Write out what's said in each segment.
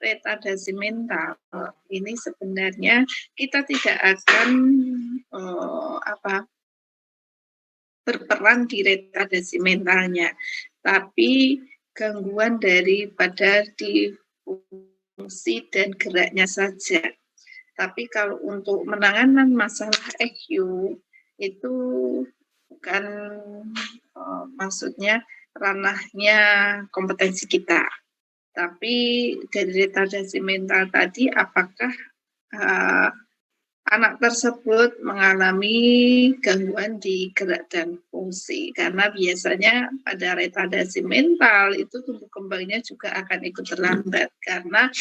retardasi mental ini sebenarnya kita tidak akan berperan di retardasi mentalnya, tapi gangguan daripada di fungsi dan geraknya saja. Tapi kalau untuk menanganan masalah EQ itu bukan maksudnya ranahnya kompetensi kita. Tapi dari retardasi mental tadi, apakah anak tersebut mengalami gangguan di gerak dan fungsi? Karena biasanya pada retardasi mental itu tumbuh kembangnya juga akan ikut terlambat karena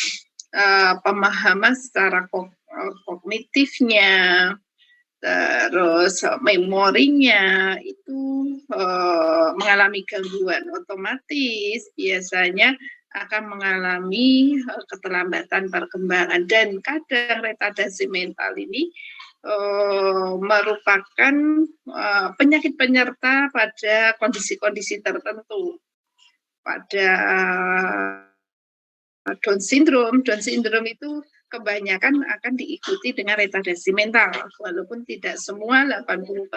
pemahaman secara kognitifnya, terus memorinya itu mengalami gangguan, otomatis biasanya akan mengalami keterlambatan perkembangan. Dan kadang retardasi mental ini merupakan penyakit penyerta pada kondisi-kondisi tertentu. Pada Down syndrome itu kebanyakan akan diikuti dengan retardasi mental, walaupun tidak semua 80%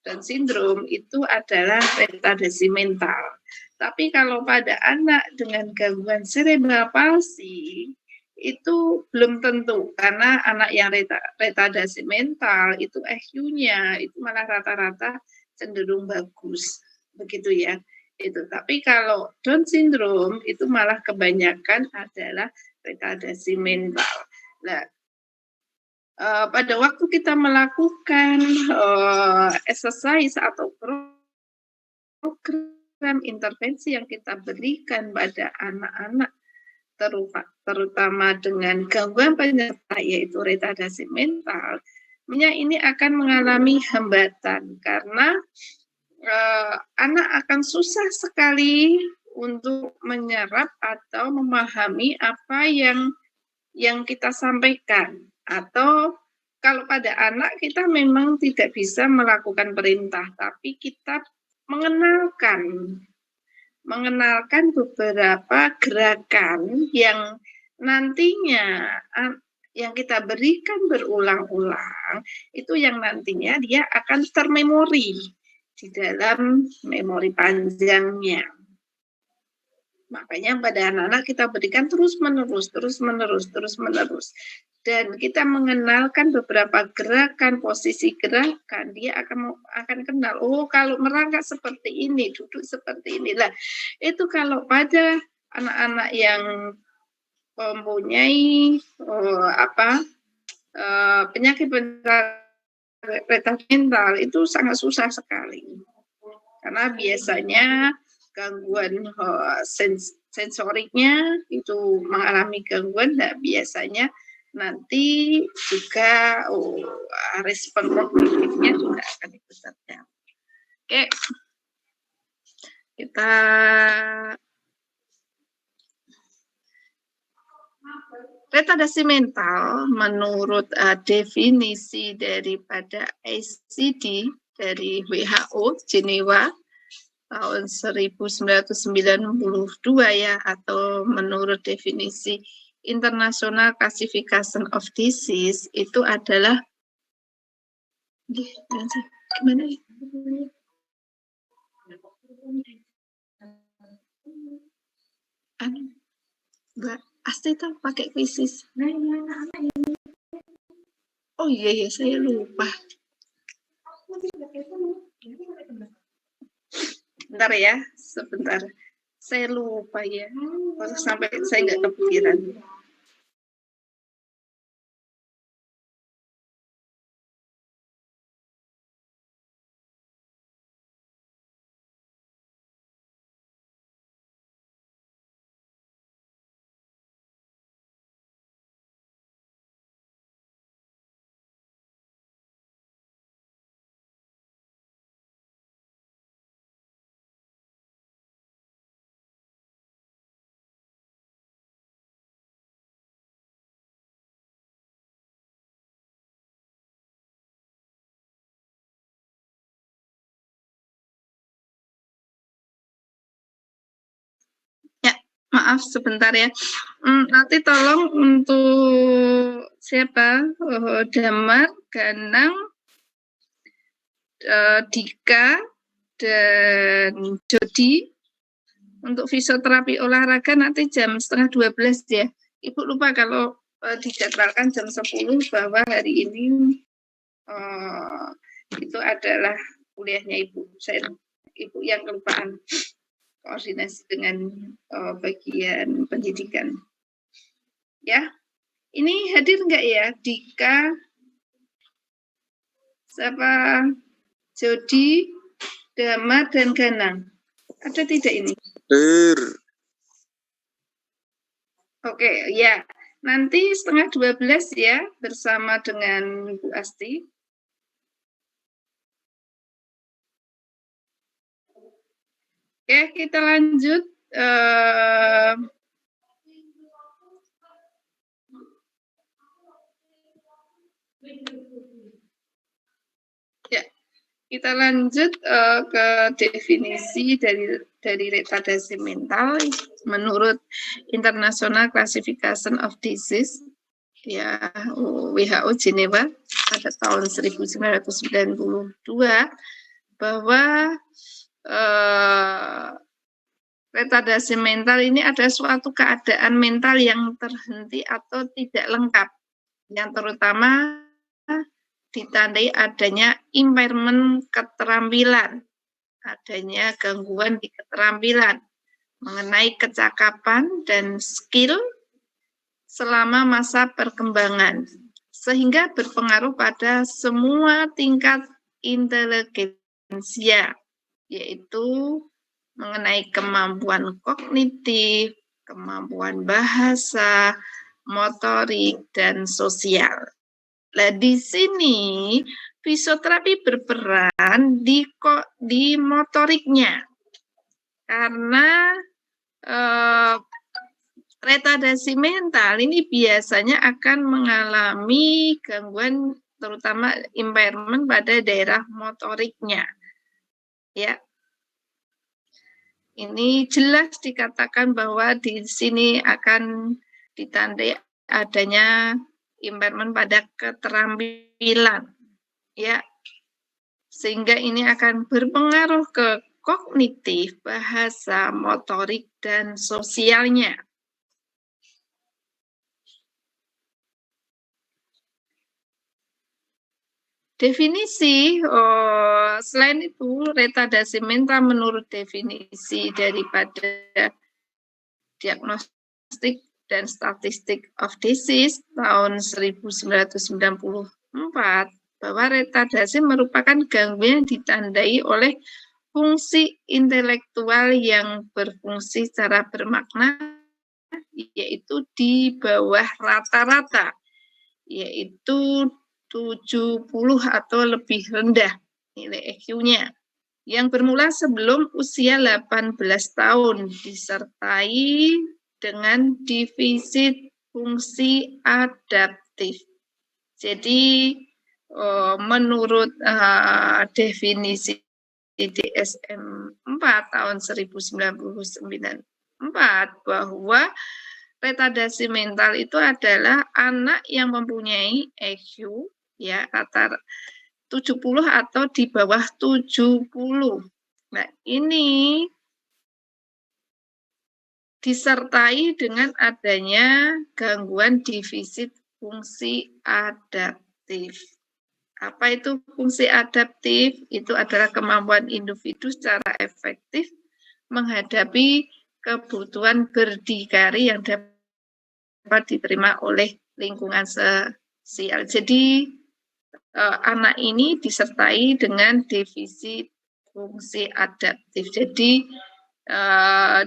Down syndrome itu adalah retardasi mental. Tapi kalau pada anak dengan gangguan cerebral palsy itu belum tentu, karena anak yang retardasi mental itu EQ-nya itu malah rata-rata cenderung bagus, begitu ya. Itu. Tapi kalau Down syndrome itu malah kebanyakan adalah retardasi mental. Nah, pada waktu kita melakukan exercise atau program intervensi yang kita berikan pada anak-anak terutama dengan gangguan penyerta yaitu retardasi mental, ini akan mengalami hambatan karena anak akan susah sekali untuk menyerap atau memahami apa yang kita sampaikan. Atau kalau pada anak kita memang tidak bisa melakukan perintah, tapi kita mengenalkan beberapa gerakan yang nantinya yang kita berikan berulang-ulang, itu yang nantinya dia akan termemori di dalam memori panjangnya. Makanya pada anak-anak kita berikan terus-menerus. Dan kita mengenalkan beberapa gerakan, posisi gerakan, dia akan kenal, oh kalau merangkak seperti ini, duduk seperti ini. Lah, itu kalau pada anak-anak yang mempunyai penyakit retardasi mental itu sangat susah sekali. Karena biasanya gangguan sensoriknya itu mengalami gangguan, dan biasanya nanti juga respon kognitifnya juga akan ikut terganggu. Oke, kita retardasi mental menurut definisi daripada ICD dari WHO Jenewa tahun 1992 ya, atau menurut definisi International Classification of Disease itu adalah gimana ya? Mbak Astita pakai krisis. Oh iya saya lupa. Bentar ya, sebentar. Saya lupa ya. Sampai saya nggak kepikiran. Maaf sebentar ya. Nanti tolong untuk siapa? Damar, Ganang, Dika, dan Jody. Untuk fisioterapi olahraga nanti jam 11:30 ya. Ibu lupa kalau dijadwalkan jam 10 bahwa hari ini itu adalah kuliahnya Ibu. Ibu yang kelupaan koordinasi dengan bagian pendidikan. Ya, ini hadir enggak ya? Dika, siapa? Jody, Damar, dan Ganang. Ada tidak ini? Oke, ya. Nanti 11:30 ya, bersama dengan Bu Asti. Oke, kita lanjut. Ya, kita lanjut ke definisi dari retardasi mental menurut International Classification of Disease ya WHO Geneva pada tahun 1992 bahwa retardasi mental ini ada suatu keadaan mental yang terhenti atau tidak lengkap, yang terutama ditandai adanya impairment keterampilan, adanya gangguan di keterampilan mengenai kecakapan dan skill selama masa perkembangan, sehingga berpengaruh pada semua tingkat inteligensia, yaitu mengenai kemampuan kognitif, kemampuan bahasa, motorik, dan sosial. Nah, di sini fisioterapi berperan di motoriknya, karena retardasi mental ini biasanya akan mengalami gangguan, terutama impairment pada daerah motoriknya. Ya, ini jelas dikatakan bahwa di sini akan ditandai adanya impairment pada keterampilan, ya, sehingga ini akan berpengaruh ke kognitif, bahasa, motorik, dan sosialnya. Definisi, selain itu, retardasi mental menurut definisi daripada Diagnostic dan Statistic of Disease tahun 1994, bahwa retardasi merupakan gangguan yang ditandai oleh fungsi intelektual yang berfungsi secara bermakna, yaitu di bawah rata-rata, yaitu 70 atau lebih rendah nilai EQ-nya, yang bermula sebelum usia 18 tahun, disertai dengan defisit fungsi adaptif. Jadi menurut definisi DSM-4 tahun 1994 bahwa retardasi mental itu adalah anak yang mempunyai EQ ya rata 70 atau di bawah 70. Nah, ini disertai dengan adanya gangguan defisit fungsi adaptif. Apa itu fungsi adaptif? Itu adalah kemampuan individu secara efektif menghadapi kebutuhan berdikari yang dapat diterima oleh lingkungan sosial. Jadi anak ini disertai dengan defisit fungsi adaptif. Jadi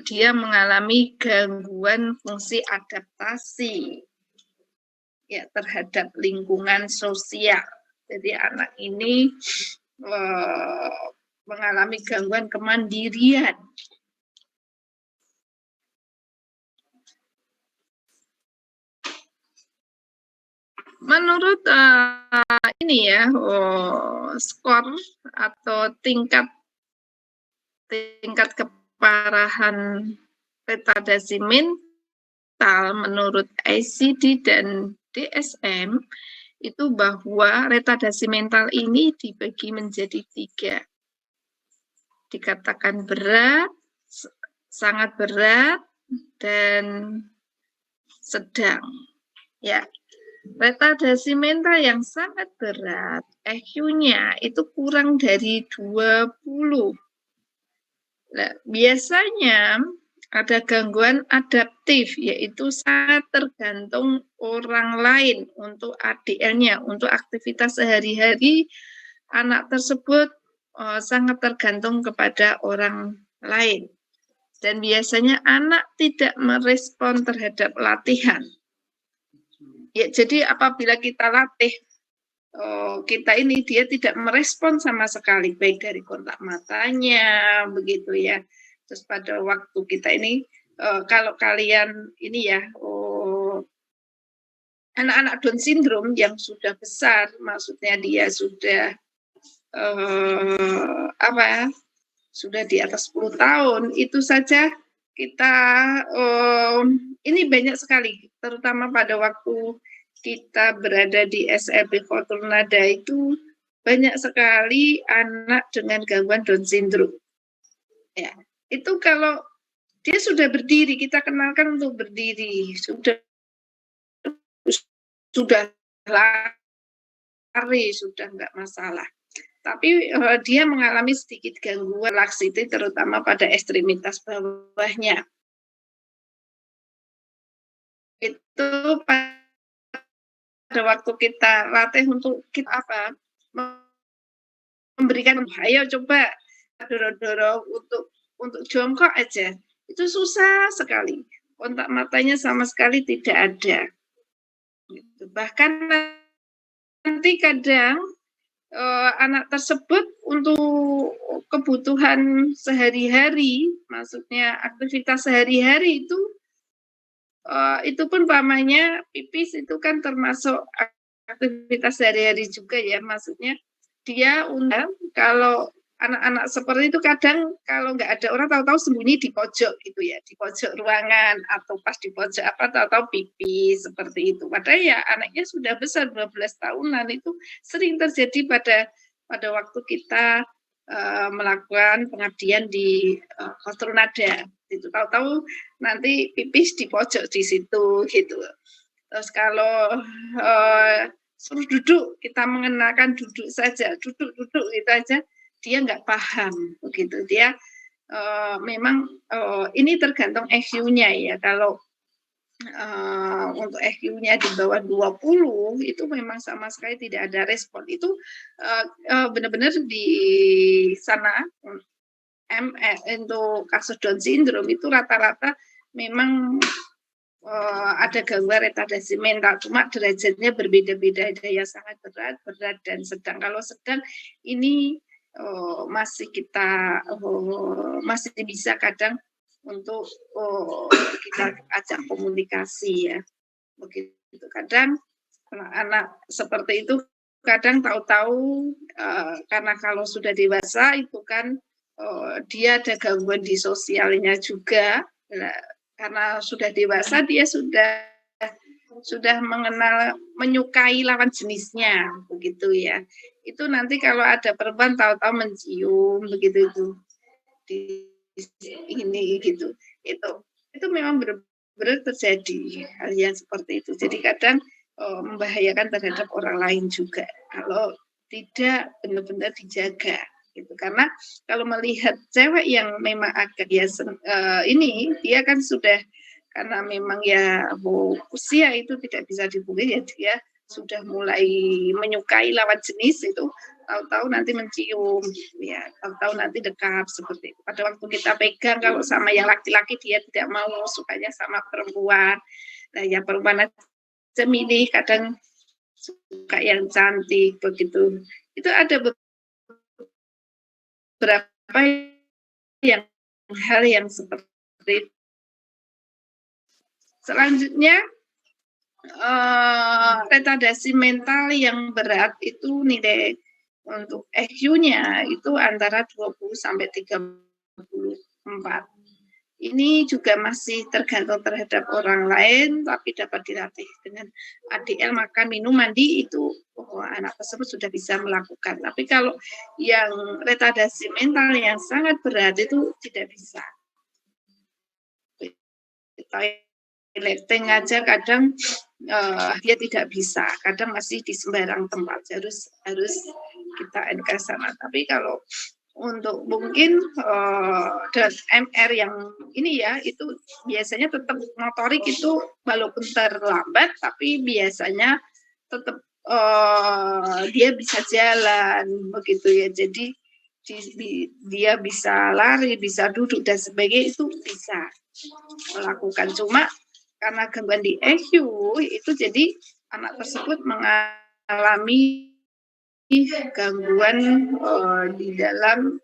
dia mengalami gangguan fungsi adaptasi ya terhadap lingkungan sosial. Jadi anak ini mengalami gangguan kemandirian. Menurut ini ya skor atau tingkat keparahan retardasi mental menurut ICD dan DSM itu bahwa retardasi mental ini dibagi menjadi 3. Dikatakan berat, sangat berat, dan sedang. Ya, retardasi mental yang sangat berat, EQ-nya itu kurang dari 20. Nah, biasanya ada gangguan adaptif, yaitu sangat tergantung orang lain untuk ADL-nya, untuk aktivitas sehari-hari anak tersebut sangat tergantung kepada orang lain. Dan biasanya anak tidak merespon terhadap latihan. Ya, jadi apabila kita latih, kita ini dia tidak merespon sama sekali, baik dari kontak matanya, begitu ya. Terus pada waktu kita ini, kalau kalian ini ya, anak-anak Down syndrome yang sudah besar, maksudnya dia sudah sudah di atas 10 tahun, itu saja kita ini banyak sekali, terutama pada waktu kita berada di SLB Fortuna itu banyak sekali anak dengan gangguan Down syndrome. Ya, itu kalau dia sudah berdiri, kita kenalkan untuk berdiri, sudah lari, sudah enggak masalah. Tapi dia mengalami sedikit gangguan laksiti, terutama pada ekstremitas bawahnya. Itu pada waktu kita latih untuk kita memberikan, ayo coba dorong-dorong untuk jongkok aja. Itu susah sekali. Kontak matanya sama sekali tidak ada. Bahkan nanti kadang anak tersebut untuk kebutuhan sehari-hari, maksudnya aktivitas sehari-hari itu pun pamannya pipis itu kan termasuk aktivitas sehari-hari juga ya, maksudnya dia kalau anak-anak seperti itu kadang kalau nggak ada orang tahu-tahu sembunyi di pojok gitu ya, di pojok ruangan atau pas di pojok tahu-tahu pipis seperti itu. Padahal ya anaknya sudah besar 12 tahunan, itu sering terjadi pada waktu kita melakukan pengabdian di Kostronada. Itu tahu-tahu nanti pipis di pojok di situ gitu. Terus kalau suruh duduk, kita mengenalkan duduk saja, duduk gitu aja, dia nggak paham begitu. Dia memang ini tergantung EQ-nya ya. Kalau untuk EQ-nya di bawah 20 itu memang sama sekali tidak ada respon. Itu benar-benar di sana untuk kasus Down syndrome itu rata-rata memang ada gangguan retardasi mental, cuma derajatnya berbeda-beda, ada yang sangat berat dan sedang. Kalau sedang ini masih kita masih bisa kadang untuk kita ajak komunikasi ya, begitu. Kadang anak seperti itu kadang tahu-tahu karena kalau sudah dewasa itu kan dia ada gangguan di sosialnya juga. Karena sudah dewasa dia sudah mengenal, menyukai lawan jenisnya begitu ya. Itu nanti kalau ada perempuan tahu-tahu mencium begitu itu di ini gitu. Itu memang benar-benar terjadi hal yang seperti itu. Jadi kadang membahayakan terhadap orang lain juga kalau tidak benar-benar dijaga. Gitu. Karena kalau melihat cewek yang memang agak ya ini dia kan sudah, karena memang ya usia itu tidak bisa dipungkiri ya, dia sudah mulai menyukai lawan jenis, itu tahu-tahu nanti mencium ya, tahu-tahu nanti dekat seperti itu. Pada waktu kita pegang kalau sama yang laki-laki dia tidak mau, sukanya sama perempuan. Nah ya perempuan aja milih, kadang suka yang cantik begitu. Itu ada beberapa hal yang seperti itu. Selanjutnya retardasi mental yang berat itu nilai untuk EQ-nya itu antara 20 sampai 34. Ini juga masih tergantung terhadap orang lain, tapi dapat dilatih dengan ADL, makan, minum, mandi, itu anak tersebut sudah bisa melakukan. Tapi kalau yang retardasi mental yang sangat berat itu tidak bisa. Toileting aja kadang dia tidak bisa, kadang masih di sembarang tempat, harus kita ke sana. Tapi kalau untuk mungkin dan MR yang ini ya, itu biasanya tetap motorik itu walaupun terlambat, tapi biasanya tetap dia bisa jalan begitu ya. Jadi dia bisa lari, bisa duduk dan sebagainya, itu bisa melakukan. Cuma karena gangguan di EQ itu jadi anak tersebut mengalami gangguan di dalam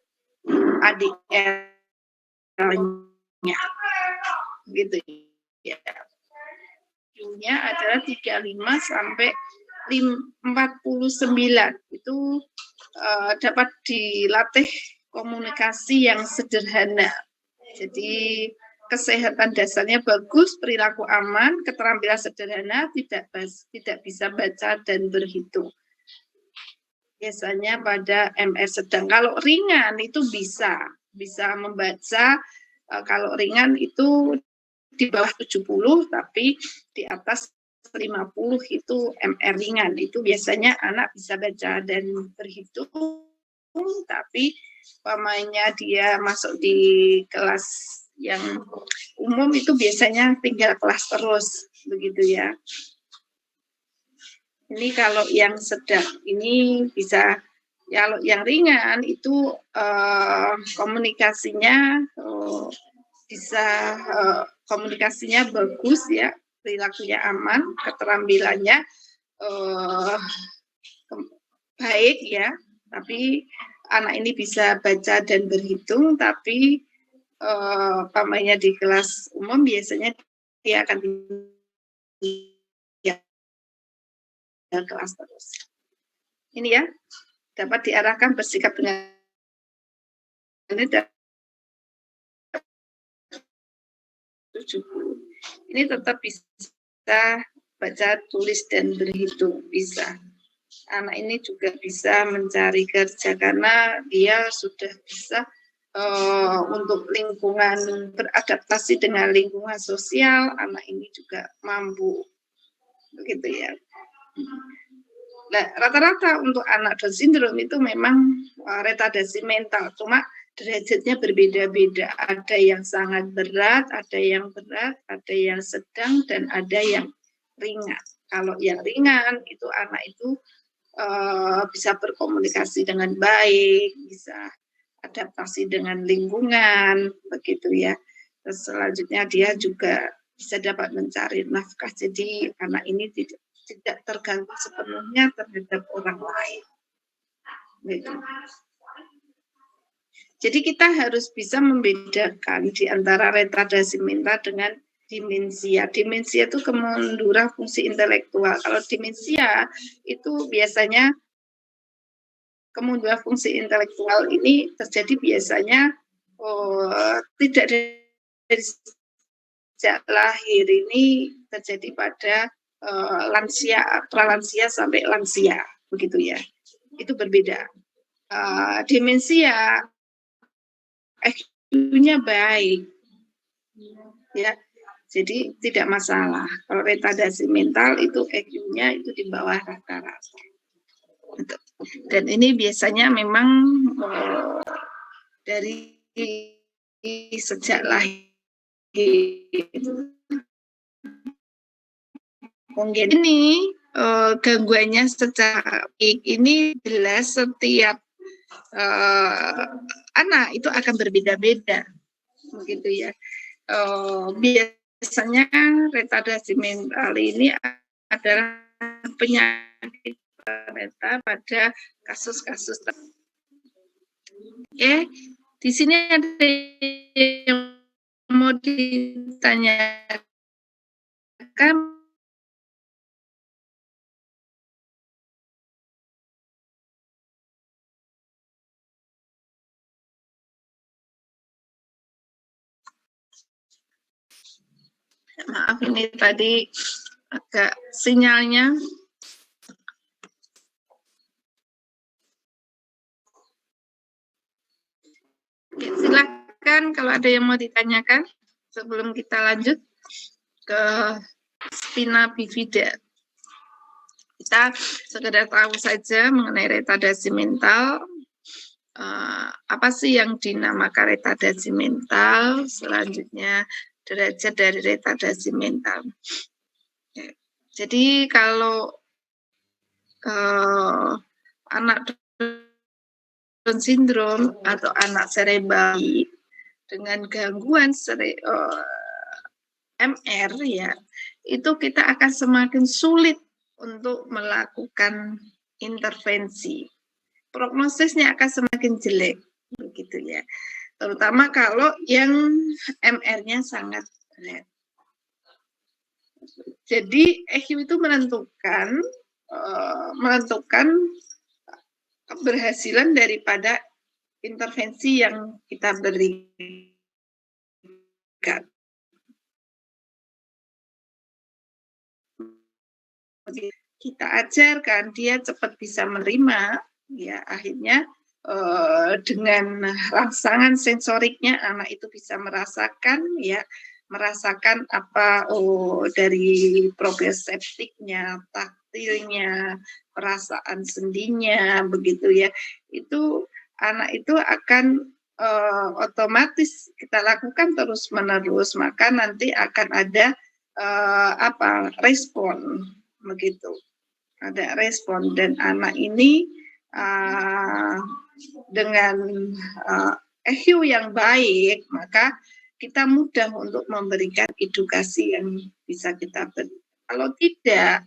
ADL-nya, gitu ya. EQ-nya adalah 35 sampai 49. Itu dapat dilatih komunikasi yang sederhana. Jadi kesehatan dasarnya bagus, perilaku aman, keterampilan sederhana, tidak bisa baca dan berhitung. Biasanya pada MR sedang. Kalau ringan itu bisa membaca. Kalau ringan itu di bawah 70, tapi di atas 50 itu MR ringan. Itu biasanya anak bisa baca dan berhitung, tapi umpamanya dia masuk di kelas yang umum itu biasanya tinggal kelas terus, begitu ya. Ini kalau yang sedang, ini bisa, kalau yang ringan itu komunikasinya bisa komunikasinya bagus ya, perilakunya aman, keterampilannya baik ya, tapi anak ini bisa baca dan berhitung, tapi umpamanya di kelas umum biasanya dia akan kelas terus. Ini ya, dapat diarahkan bersikap dengan ini. Ini tetap bisa baca, tulis, dan berhitung, bisa. Anak ini juga bisa mencari kerja karena dia sudah bisa untuk lingkungan, beradaptasi dengan lingkungan sosial. Anak ini juga mampu, begitu ya. Nah, rata-rata untuk anak Down syndrome itu memang retardasi mental, cuma derajatnya berbeda-beda. Ada yang sangat berat, ada yang sedang, dan ada yang ringan. Kalau yang ringan itu anak itu bisa berkomunikasi dengan baik, bisa adaptasi dengan lingkungan, begitu ya. Terus selanjutnya dia juga bisa dapat mencari nafkah. Jadi anak ini tidak terganggu sepenuhnya terhadap orang lain. Gitu. Jadi kita harus bisa membedakan di antara retardasi mental dengan demensia. Demensia itu kemunduran fungsi intelektual. Kalau demensia itu biasanya kemunduran fungsi intelektual ini terjadi biasanya tidak dari sejak lahir, ini terjadi pada lansia, pralansia sampai lansia, begitu ya. Itu berbeda. Demensia EQ-nya baik, ya. Jadi tidak masalah. Kalau retardasi mental itu EQ-nya itu di bawah rata-rata. Dan ini biasanya memang dari sejak lahir. Mungkin ini gangguannya secara ini jelas setiap anak itu akan berbeda-beda, begitu ya. Biasanya retardasi mental ini adalah penyakit mental pada kasus-kasus. Di sini ada yang mau ditanyakan. Maaf ini tadi agak sinyalnya. Silakan kalau ada yang mau ditanyakan sebelum kita lanjut ke spina bifida. Kita sekedar tahu saja mengenai retardasi mental. Apa sih yang dinamakan retardasi mental? Selanjutnya derajat dari retardasi mental. Jadi kalau anak Down syndrome atau anak cerebral dengan gangguan MR ya, itu kita akan semakin sulit untuk melakukan intervensi. Prognosisnya akan semakin jelek, begitu ya. Terutama kalau yang MR-nya sangat berat. Jadi EQ itu menentukan keberhasilan daripada intervensi yang kita berikan. Kita ajarkan dia cepat bisa menerima, ya akhirnya dengan rangsangan sensoriknya anak itu bisa merasakan apa dari proprioseptiknya, taktilnya, perasaan sendinya, begitu ya. Itu anak itu akan otomatis kita lakukan terus menerus, maka nanti akan ada respon, begitu. Ada respon, dan anak ini dengan EQ yang baik, maka kita mudah untuk memberikan edukasi yang bisa kita beri. Kalau tidak,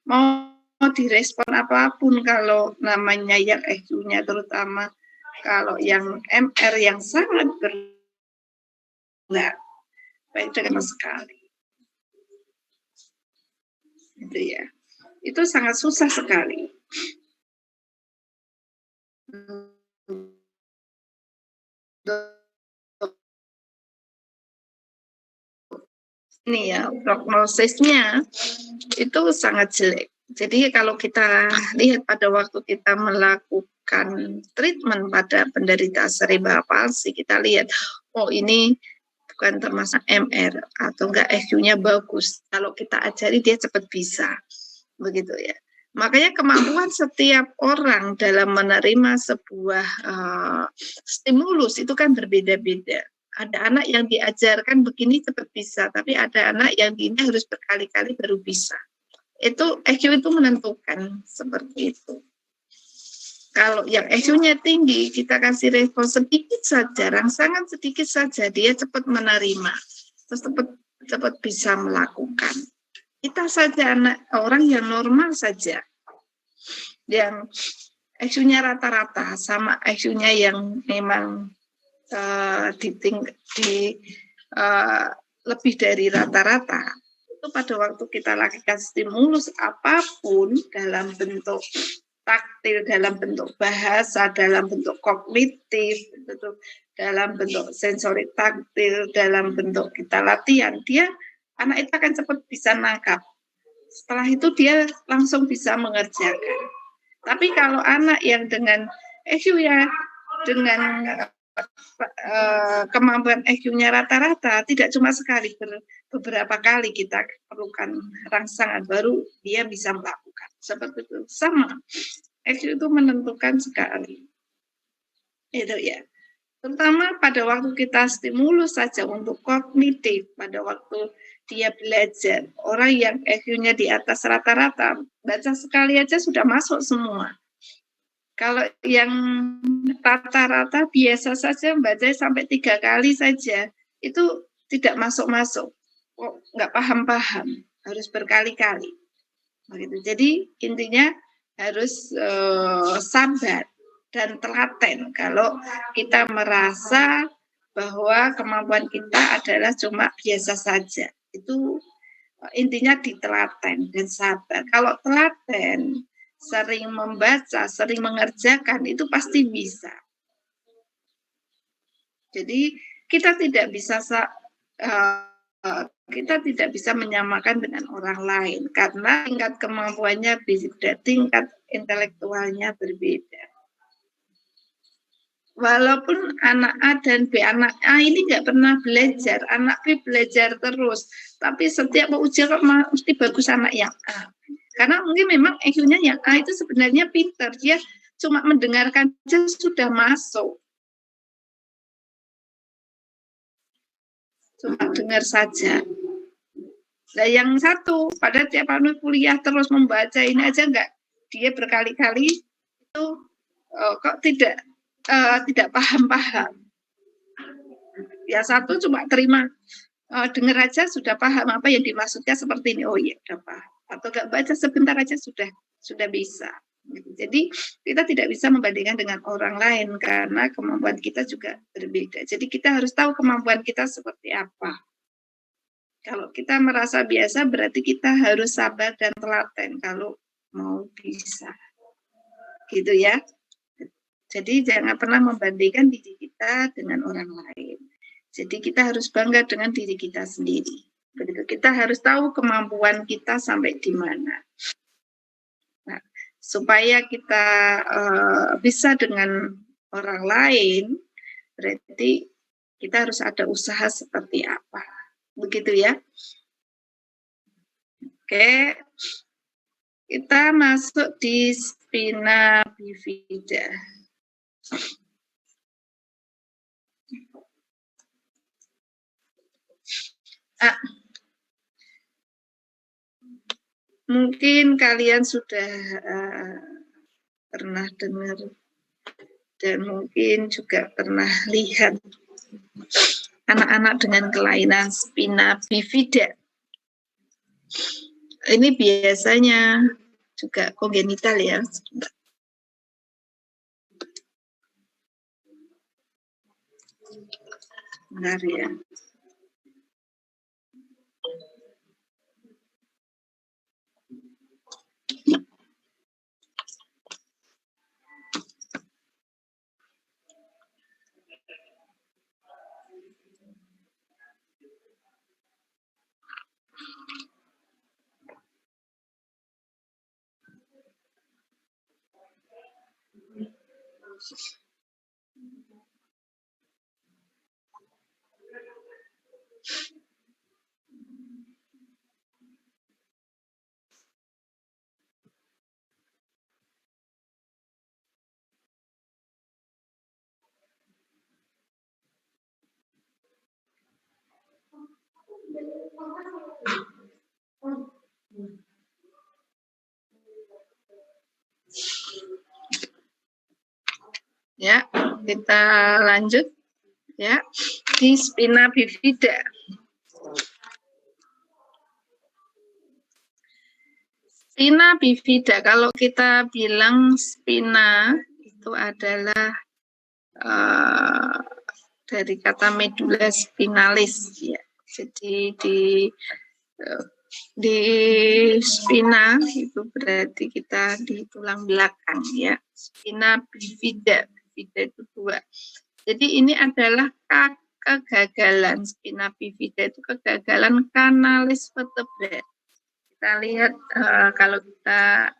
mau direspon apapun, kalau namanya yang EQ-nya, terutama kalau yang MR yang sangat berat, baik dengan sekali. Gitu ya. Itu sangat susah sekali. Ini ya, prognosisnya itu sangat jelek. Jadi kalau kita lihat pada waktu kita melakukan treatment pada penderita cerebral palsy, kita lihat, oh ini bukan termasuk MR atau enggak EQ-nya bagus. Kalau kita ajari dia cepat bisa, begitu ya. Makanya kemampuan setiap orang dalam menerima sebuah stimulus itu kan berbeda-beda. Ada anak yang diajarkan begini cepat bisa, tapi ada anak yang ini harus berkali-kali baru bisa. Itu EQ itu menentukan seperti itu. Kalau yang EQ-nya tinggi, kita kasih respon sedikit saja, rangsangan sedikit saja, dia cepat menerima, terus cepat bisa melakukan. Kita saja orang yang normal saja, yang EQ-nya rata-rata sama EQ-nya yang memang lebih dari rata-rata, itu pada waktu kita lakukan stimulus apapun dalam bentuk taktil, dalam bentuk bahasa, dalam bentuk kognitif, dalam bentuk sensorik taktil, dalam bentuk kita latihan, anak itu akan cepat bisa nangkap. Setelah itu dia langsung bisa mengerjakan. Tapi kalau anak yang dengan EQ ya, dengan kemampuan EQ-nya rata-rata, tidak cuma sekali, beberapa kali kita perlukan rangsangan baru dia bisa melakukan. Seperti itu. Sama, EQ itu menentukan sekali. Itu ya. Terutama pada waktu kita stimulus saja untuk kognitif, pada waktu dia belajar. Orang yang EQ-nya di atas rata-rata, baca sekali aja sudah masuk semua. Kalau yang rata-rata biasa saja baca sampai 3 kali saja, itu tidak masuk-masuk. Kok nggak paham-paham, harus berkali-kali. Begitu. Jadi intinya harus sabar dan telaten. Kalau kita merasa bahwa kemampuan kita adalah cuma biasa saja, itu intinya ditelaten dan sabar. Kalau telaten, sering membaca, sering mengerjakan, itu pasti bisa. Jadi kita tidak bisa kita tidak bisa menyamakan dengan orang lain karena tingkat kemampuannya beda, tingkat intelektualnya berbeda. Walaupun anak A dan B, anak A ini nggak pernah belajar, anak B belajar terus, tapi setiap mau ujian kok mesti bagus anak yang A. Karena mungkin memang IQ-nya yang A itu sebenarnya pintar, dia cuma mendengarkan saja sudah masuk. Cuma dengar saja. Nah yang satu, pada tiap tahun kuliah terus membaca ini aja enggak, dia berkali-kali itu kok tidak paham-paham. Ya satu cuma terima dengar aja sudah paham apa yang dimaksudnya seperti ini. Oh iya, udah paham. Atau enggak baca sebentar aja sudah bisa. Jadi kita tidak bisa membandingkan dengan orang lain karena kemampuan kita juga berbeda. Jadi kita harus tahu kemampuan kita seperti apa. Kalau kita merasa biasa berarti kita harus sabar dan telaten kalau mau bisa. Gitu ya. Jadi jangan pernah membandingkan diri kita dengan orang lain. Jadi kita harus bangga dengan diri kita sendiri. Begitu, kita harus tahu kemampuan kita sampai di mana. Nah, supaya kita bisa dengan orang lain, berarti kita harus ada usaha seperti apa. Begitu ya. Oke, kita masuk di spina bifida. Mungkin kalian sudah pernah dengar dan mungkin juga pernah lihat anak-anak dengan kelainan spina bifida. Ini biasanya juga kongenital ya. Benar ya. Ya, kita lanjut ya di spina bifida. Spina bifida, kalau kita bilang spina itu adalah dari kata medula spinalis ya. Jadi di spina itu berarti kita di tulang belakang ya. Spina bifida, bifida itu 2. Jadi ini adalah kegagalan spina bifida itu kegagalan kanalis vertebra. Kita lihat kalau kita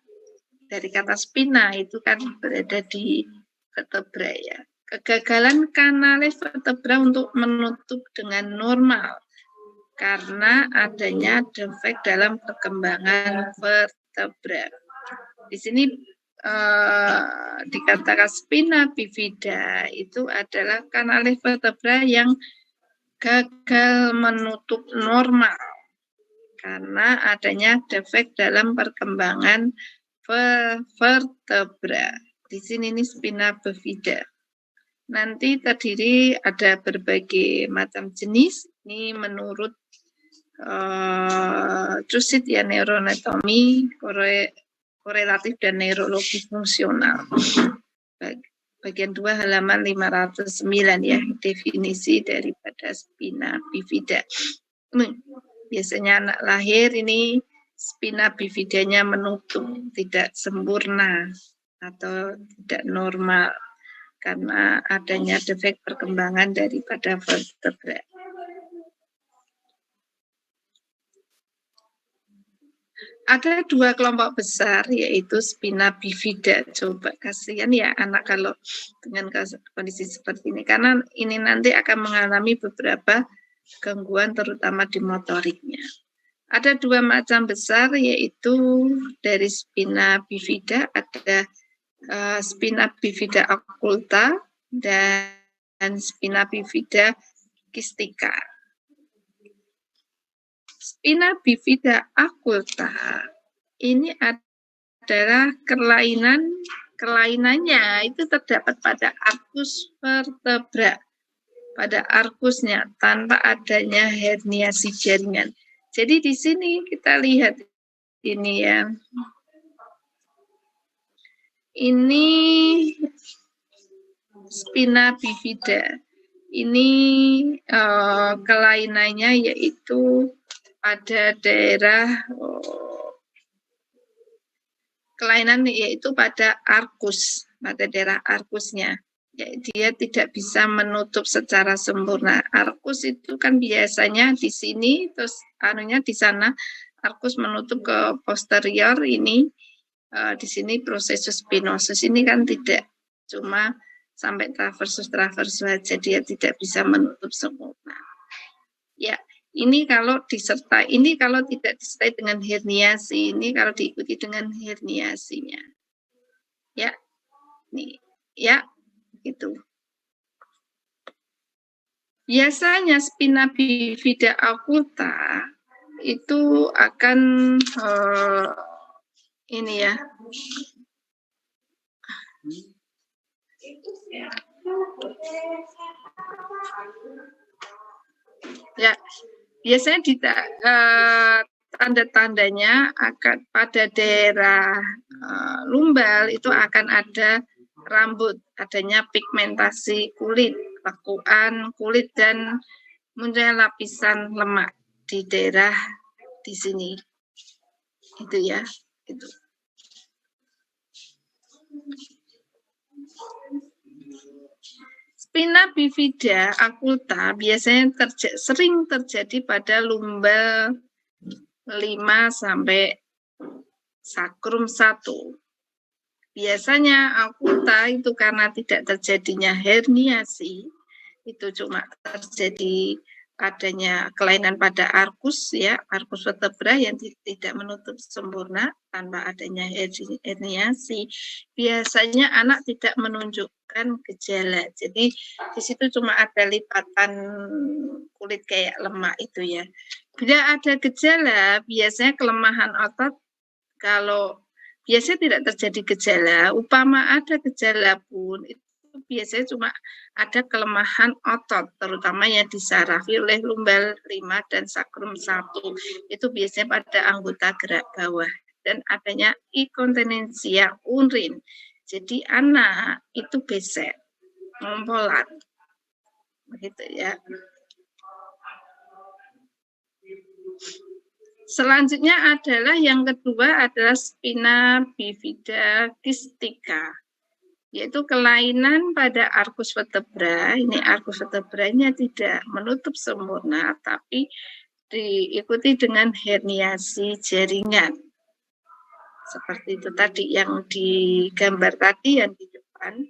dari kata spina itu kan berada di vertebra ya. Kegagalan kanalis vertebra untuk menutup dengan normal karena adanya defek dalam perkembangan vertebra. Di sini dikatakan spina bifida itu adalah kanalis vertebra yang gagal menutup normal karena adanya defek dalam perkembangan vertebra. Di sini ini spina bifida. Nanti terdiri ada berbagai macam jenis. Ini menurut Trusit ya, neuroanatomi, korelatif dan neurologi fungsional. Bagian 2 halaman 509 ya, definisi daripada spina bifida. Biasanya anak lahir ini spina bifidanya menutup, tidak sempurna atau tidak normal karena adanya defek perkembangan daripada vertebra. Ada dua kelompok besar, yaitu spina bifida. Coba, kasihan ya anak kalau dengan kondisi seperti ini, karena ini nanti akan mengalami beberapa gangguan terutama di motoriknya. Ada dua macam besar, yaitu dari spina bifida, ada spina bifida occulta dan spina bifida cistica. Spina bifida occulta ini adalah kelainannya itu terdapat pada arkus vertebra, pada arkusnya tanpa adanya herniasi jaringan. Jadi di sini kita lihat ini ya. Ini spina bifida. Ini kelainannya yaitu pada daerah kelainan yaitu pada arkus, pada daerah arkusnya. Ya, dia tidak bisa menutup secara sempurna. Arkus itu kan biasanya di sini, terus anunya di sana, arkus menutup ke posterior ini, di sini prosesus spinosus ini kan tidak, cuma sampai traversus saja, dia tidak bisa menutup sempurna. Ya, ini kalau tidak disertai dengan herniasi, ini kalau diikuti dengan herniasinya. Ya, nih, ya, gitu. Biasanya spina bifida occulta itu akan ini ya. Ya, biasanya tanda-tandanya akan pada daerah lumbal itu akan ada rambut, adanya pigmentasi kulit, lekuan kulit, dan munculnya lapisan lemak di daerah di sini. Itu ya, itu. Spina bifida occulta biasanya sering terjadi pada lumbal 5 sampai sakrum 1. Biasanya occulta itu karena tidak terjadinya herniasi, itu cuma terjadi adanya kelainan pada arkus ya, arkus vertebra yang tidak menutup sempurna tanpa adanya herniasi. Biasanya anak tidak menunjukkan gejala. Jadi di situ cuma ada lipatan kulit kayak lemak itu ya. Bila ada gejala, biasanya kelemahan otot, kalau biasanya tidak terjadi gejala, upama ada gejala pun itu biasanya cuma ada kelemahan otot, terutama yang disarafi oleh lumbal 5 dan sakrum 1. Itu biasanya pada anggota gerak bawah, dan adanya inkontinensia urin. Jadi anak itu besek, ngompolan. Begitu ya. Selanjutnya adalah yang kedua adalah spina bifida cistica, yaitu kelainan pada arkus vertebra. Ini arkus vertebranya tidak menutup sempurna, tapi diikuti dengan herniasi jaringan. Seperti itu tadi yang di gambar tadi yang di depan.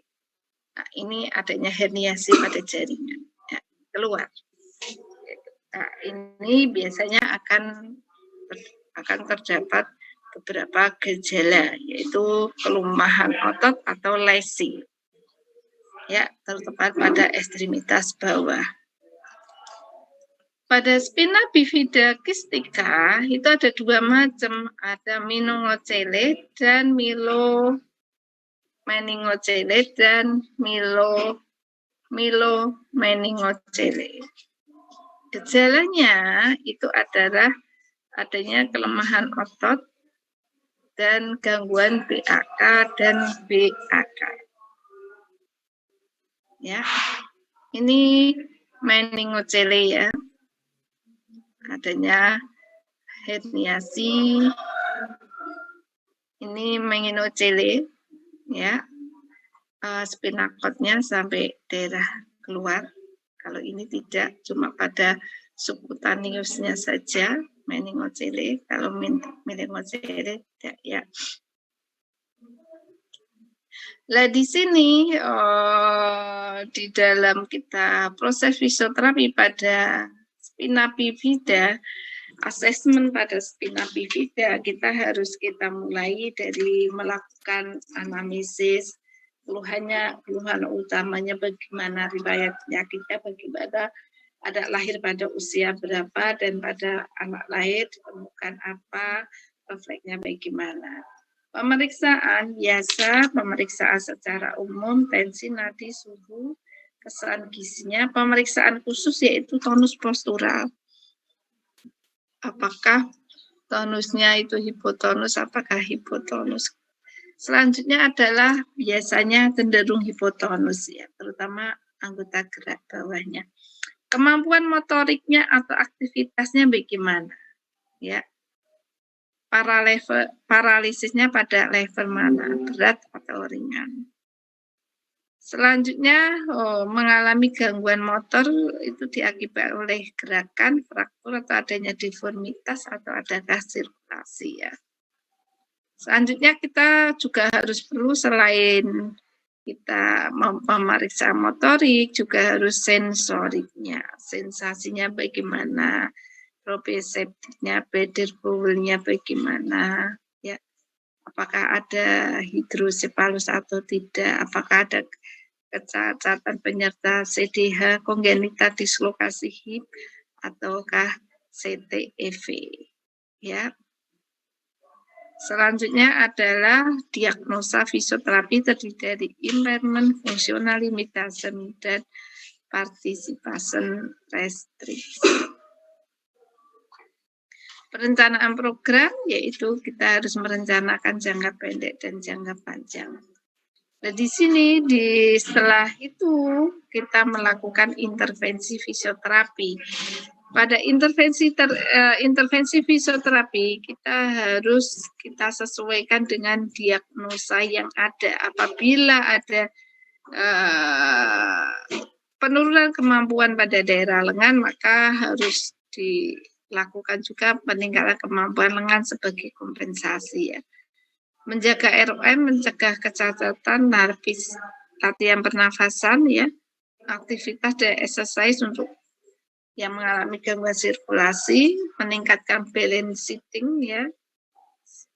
Nah, ini adanya herniasi pada jaringan. Ya, keluar. Nah, ini biasanya akan terdapat beberapa gejala, yaitu kelemahan otot atau lesi, ya, terdapat pada ekstremitas bawah. Pada spina bifida cistica itu ada dua macam, ada meningocele dan meningocele dan meningocele. Gejalanya itu adalah adanya kelemahan otot dan gangguan BAK dan BAK. Ya, ini meningocele ya, adanya herniasi. Ini meningocele ya, spinakotnya sampai daerah keluar. Kalau ini tidak, cuma pada subcutaneusnya saja. meningocele, kalau meningocele tidak ya. Nah di sini di dalam kita proses fisioterapi pada spina bifida, asesmen pada spina bifida, kita mulai dari melakukan anamnesis, keluhan utamanya bagaimana, riwayat penyakitnya bagaimana, ada lahir pada usia berapa, dan pada anak lahir ditemukan apa, refleksnya bagaimana. Pemeriksaan biasa, pemeriksaan secara umum, tensi, nadi, suhu, kesan gizinya. Pemeriksaan khusus yaitu tonus postural. Apakah tonusnya itu hipotonus, apakah hipotonus. Selanjutnya adalah biasanya cenderung hipotonus ya, terutama anggota gerak bawahnya. Kemampuan motoriknya atau aktivitasnya bagaimana? Ya. Paralisisnya pada level mana, berat atau ringan. Selanjutnya mengalami gangguan motor itu diakibatkan oleh gerakan, fraktur atau adanya deformitas atau adakah sirkulasi ya. Selanjutnya kita juga harus perlu selain kita memeriksa motorik juga harus sensoriknya, sensasinya bagaimana, proprioseptifnya, bederbowelnya bagaimana, ya, apakah ada hidrosepalus atau tidak, apakah ada kecacatan penyerta CDH, kongenita dislokasi hip, ataukah CTEV, ya. Selanjutnya adalah diagnosa fisioterapi terdiri dari impairment, fungsional limitation, dan participation restriction. Perencanaan program yaitu kita harus merencanakan jangka pendek dan jangka panjang. Nah, di sini setelah itu kita melakukan intervensi fisioterapi. Pada intervensi fisioterapi kita sesuaikan dengan diagnosa yang ada. Apabila ada penurunan kemampuan pada daerah lengan, maka harus dilakukan juga peningkatan kemampuan lengan sebagai kompensasi ya. Menjaga ROM, mencegah kecacatan narkis, latihan pernafasan ya, aktivitas dan exercise untuk yang mengalami gangguan sirkulasi, meningkatkan balance sitting ya,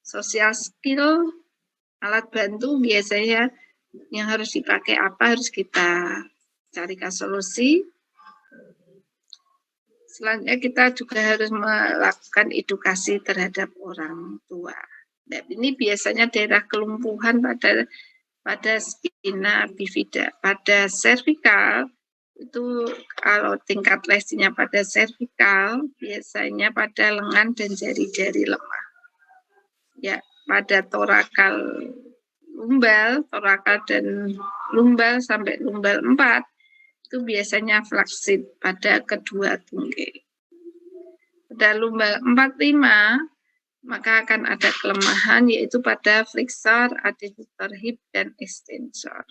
social skill, alat bantu biasanya yang harus dipakai apa harus kita carikan solusi. Selanjutnya kita juga harus melakukan edukasi terhadap orang tua. Nah, ini biasanya daerah kelumpuhan pada spina bifida, pada cervical itu kalau tingkat lesinya pada cervical biasanya pada lengan dan jari-jari lemah. Ya, pada torakal dan lumbal sampai lumbal 4 itu biasanya flaksit pada kedua tungkai. Pada lumbal 4-5 maka akan ada kelemahan yaitu pada flexor, adductor hip dan extensor.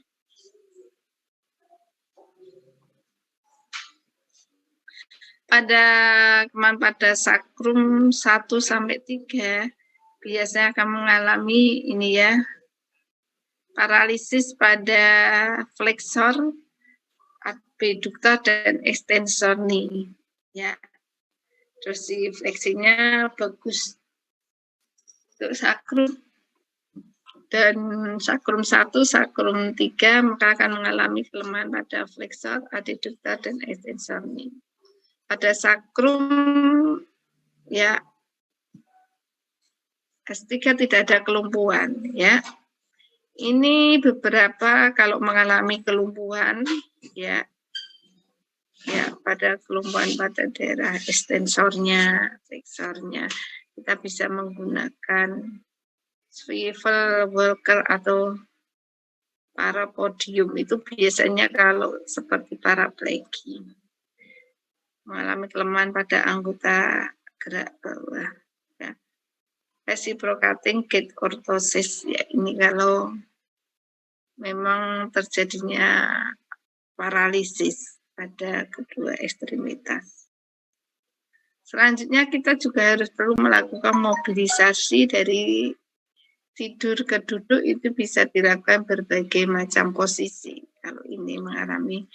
Pada sakrum 1-3 biasanya akan mengalami ini ya, paralisis pada flexor, abductor dan extensor nih ya. Terus si fleksinya bagus untuk sakrum dan sakrum 1, sakrum 3 maka akan mengalami kelemahan pada flexor, adductor dan extensor nih. Pada sakrum ya S3 tidak ada kelumpuhan ya. Ini beberapa kalau mengalami kelumpuhan ya pada kelumpuhan pada daerah extensornya, flexornya kita bisa menggunakan swivel walker atau parapodium itu biasanya kalau seperti paraplegi. Mengalami kelemahan pada anggota gerak bawah. Ya. Reciprocating gait orthosis ya, ini kalau memang terjadinya paralisis pada kedua ekstremitas. Selanjutnya kita juga harus perlu melakukan mobilisasi dari tidur ke duduk, itu bisa dilakukan berbagai macam posisi. Kalau ini mengalami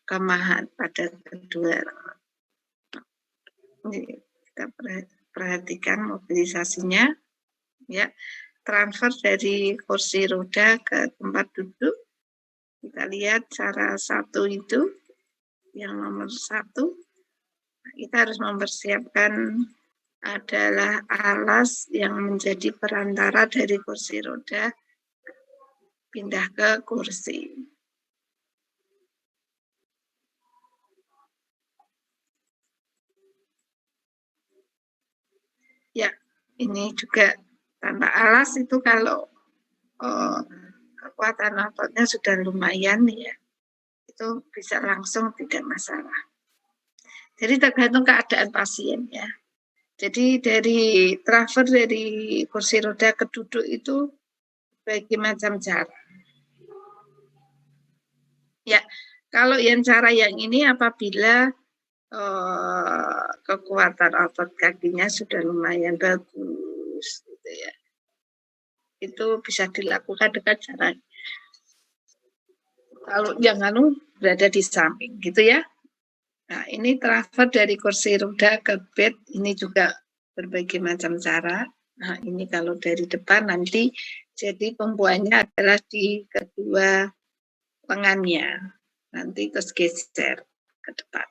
kelemahan pada kedua, ini kita perhatikan mobilisasinya, ya. Transfer dari kursi roda ke tempat duduk. Kita lihat cara satu itu, yang nomor 1, kita harus mempersiapkan adalah alas yang menjadi perantara dari kursi roda pindah ke kursi. Ya, ini juga tanpa alas itu kalau kekuatan ototnya sudah lumayan, ya, itu bisa langsung, tidak masalah. Jadi tergantung keadaan pasien, ya. Jadi dari transfer dari kursi roda ke duduk itu bagi macam cara. Ya, kalau yang cara yang ini apabila kekuatan otot kakinya sudah lumayan bagus, gitu ya. Itu bisa dilakukan dengan cara kalau yang berada di samping, gitu ya. Nah, ini transfer dari kursi roda ke bed, ini juga berbagai macam cara. Nah, ini kalau dari depan nanti, jadi tumpuannya adalah di kedua lengannya. Nanti terus geser ke depan.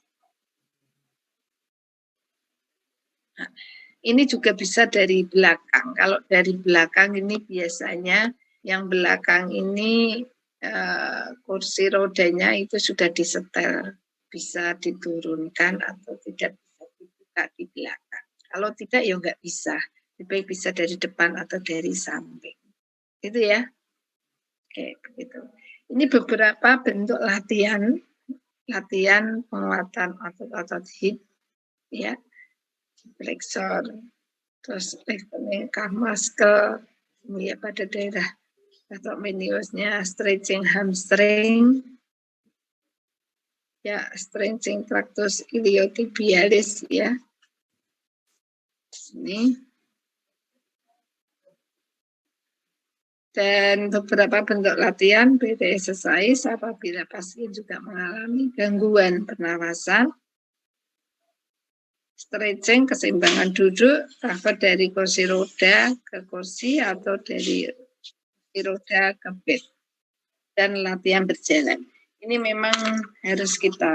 Nah, ini juga bisa dari belakang. Kalau dari belakang ini biasanya yang belakang ini kursi rodanya itu sudah disetel, bisa diturunkan atau tidak bisa dibuka di belakang. Kalau tidak ya nggak bisa, lebih bisa dari depan atau dari samping. Itu ya. Oke, begitu. Ini beberapa bentuk latihan penguatan otot-otot hip, ya, flexor, terus lifting calf muscle, ya, pada daerah atau meniusnya, stretching hamstring, ya, stretching tractus iliotibialis, ya. Ini. Dan beberapa bentuk latihan breathing exercise apabila pasien juga mengalami gangguan pernafasan, stretching, keseimbangan duduk, transfer dari kursi roda ke kursi atau dari kursi roda ke bed, dan latihan berjalan. Ini memang harus kita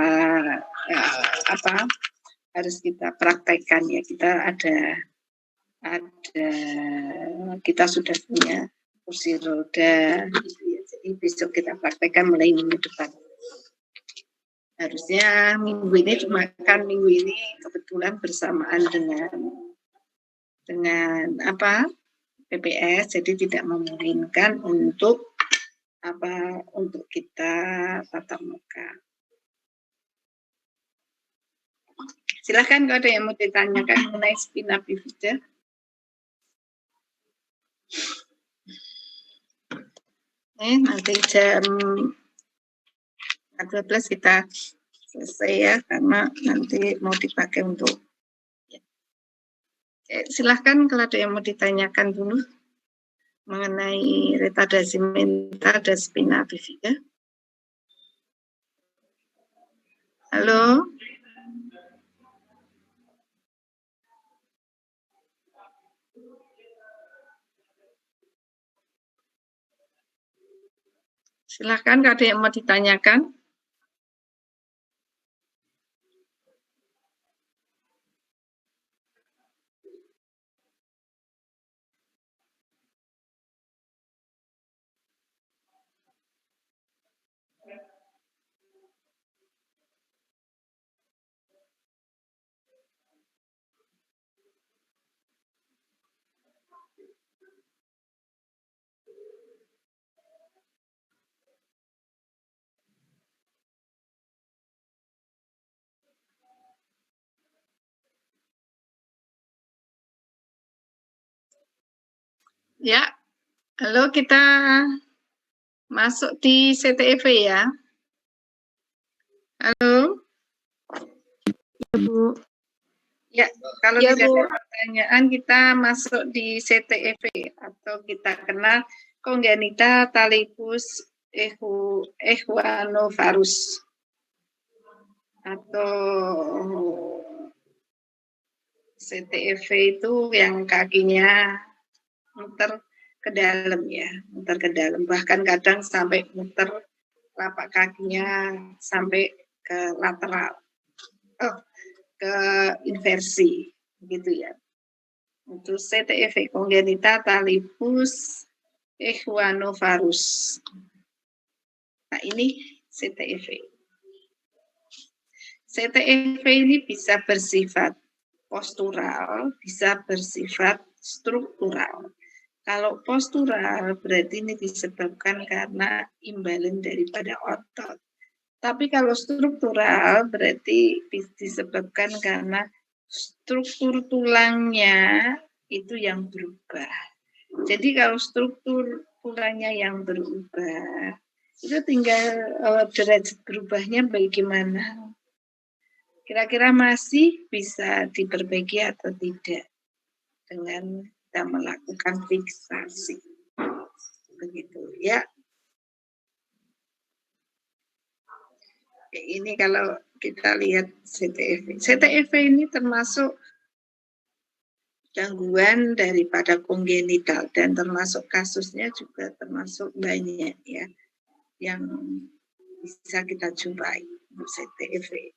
harus kita praktekkan, ya. Kita sudah punya kursi roda, jadi besok kita praktekkan mulai minggu depan. Harusnya minggu ini, cuma kan minggu ini kebetulan bersamaan dengan PPS, jadi tidak memungkinkan untuk kita tatap muka. Silahkan kalau ada yang mau ditanyakan mengenai spina bifida. Nanti jam 12 kita selesai, ya, karena nanti mau dipakai untuk, ya. Silahkan kalau ada yang mau ditanyakan dulu mengenai retardasi mental dan spina bifida. Halo? Silahkan kalau ada yang mau ditanyakan. Ya, halo, kita masuk di CTEV, ya. Halo. Ya, Bu. Ya, kalau Ya, tidak Bu. ada pertanyaan kita masuk di CTEV atau kita kenal Congenita Talipus equinovarus atau CTEV itu yang kakinya muter ke dalam ya, muter ke dalam, bahkan kadang sampai muter telapak kakinya sampai ke lateral, ke inversi, gitu ya. Untuk CTEV Congenita Talipus equinovarus. Nah, ini CTEV. CTEV ini bisa bersifat postural, bisa bersifat struktural. Kalau postural berarti ini disebabkan karena imbalan daripada otot. Tapi kalau struktural berarti disebabkan karena struktur tulangnya itu yang berubah. Jadi kalau struktur tulangnya yang berubah, itu tinggal derajat berubahnya bagaimana. Kira-kira masih bisa diperbaiki atau tidak dengan kita melakukan fiksasi. Begitu ya. Ini kalau kita lihat CTEV. CTEV ini termasuk gangguan daripada kongenital dan termasuk kasusnya juga termasuk banyak ya yang bisa kita jumpai untuk CTEV.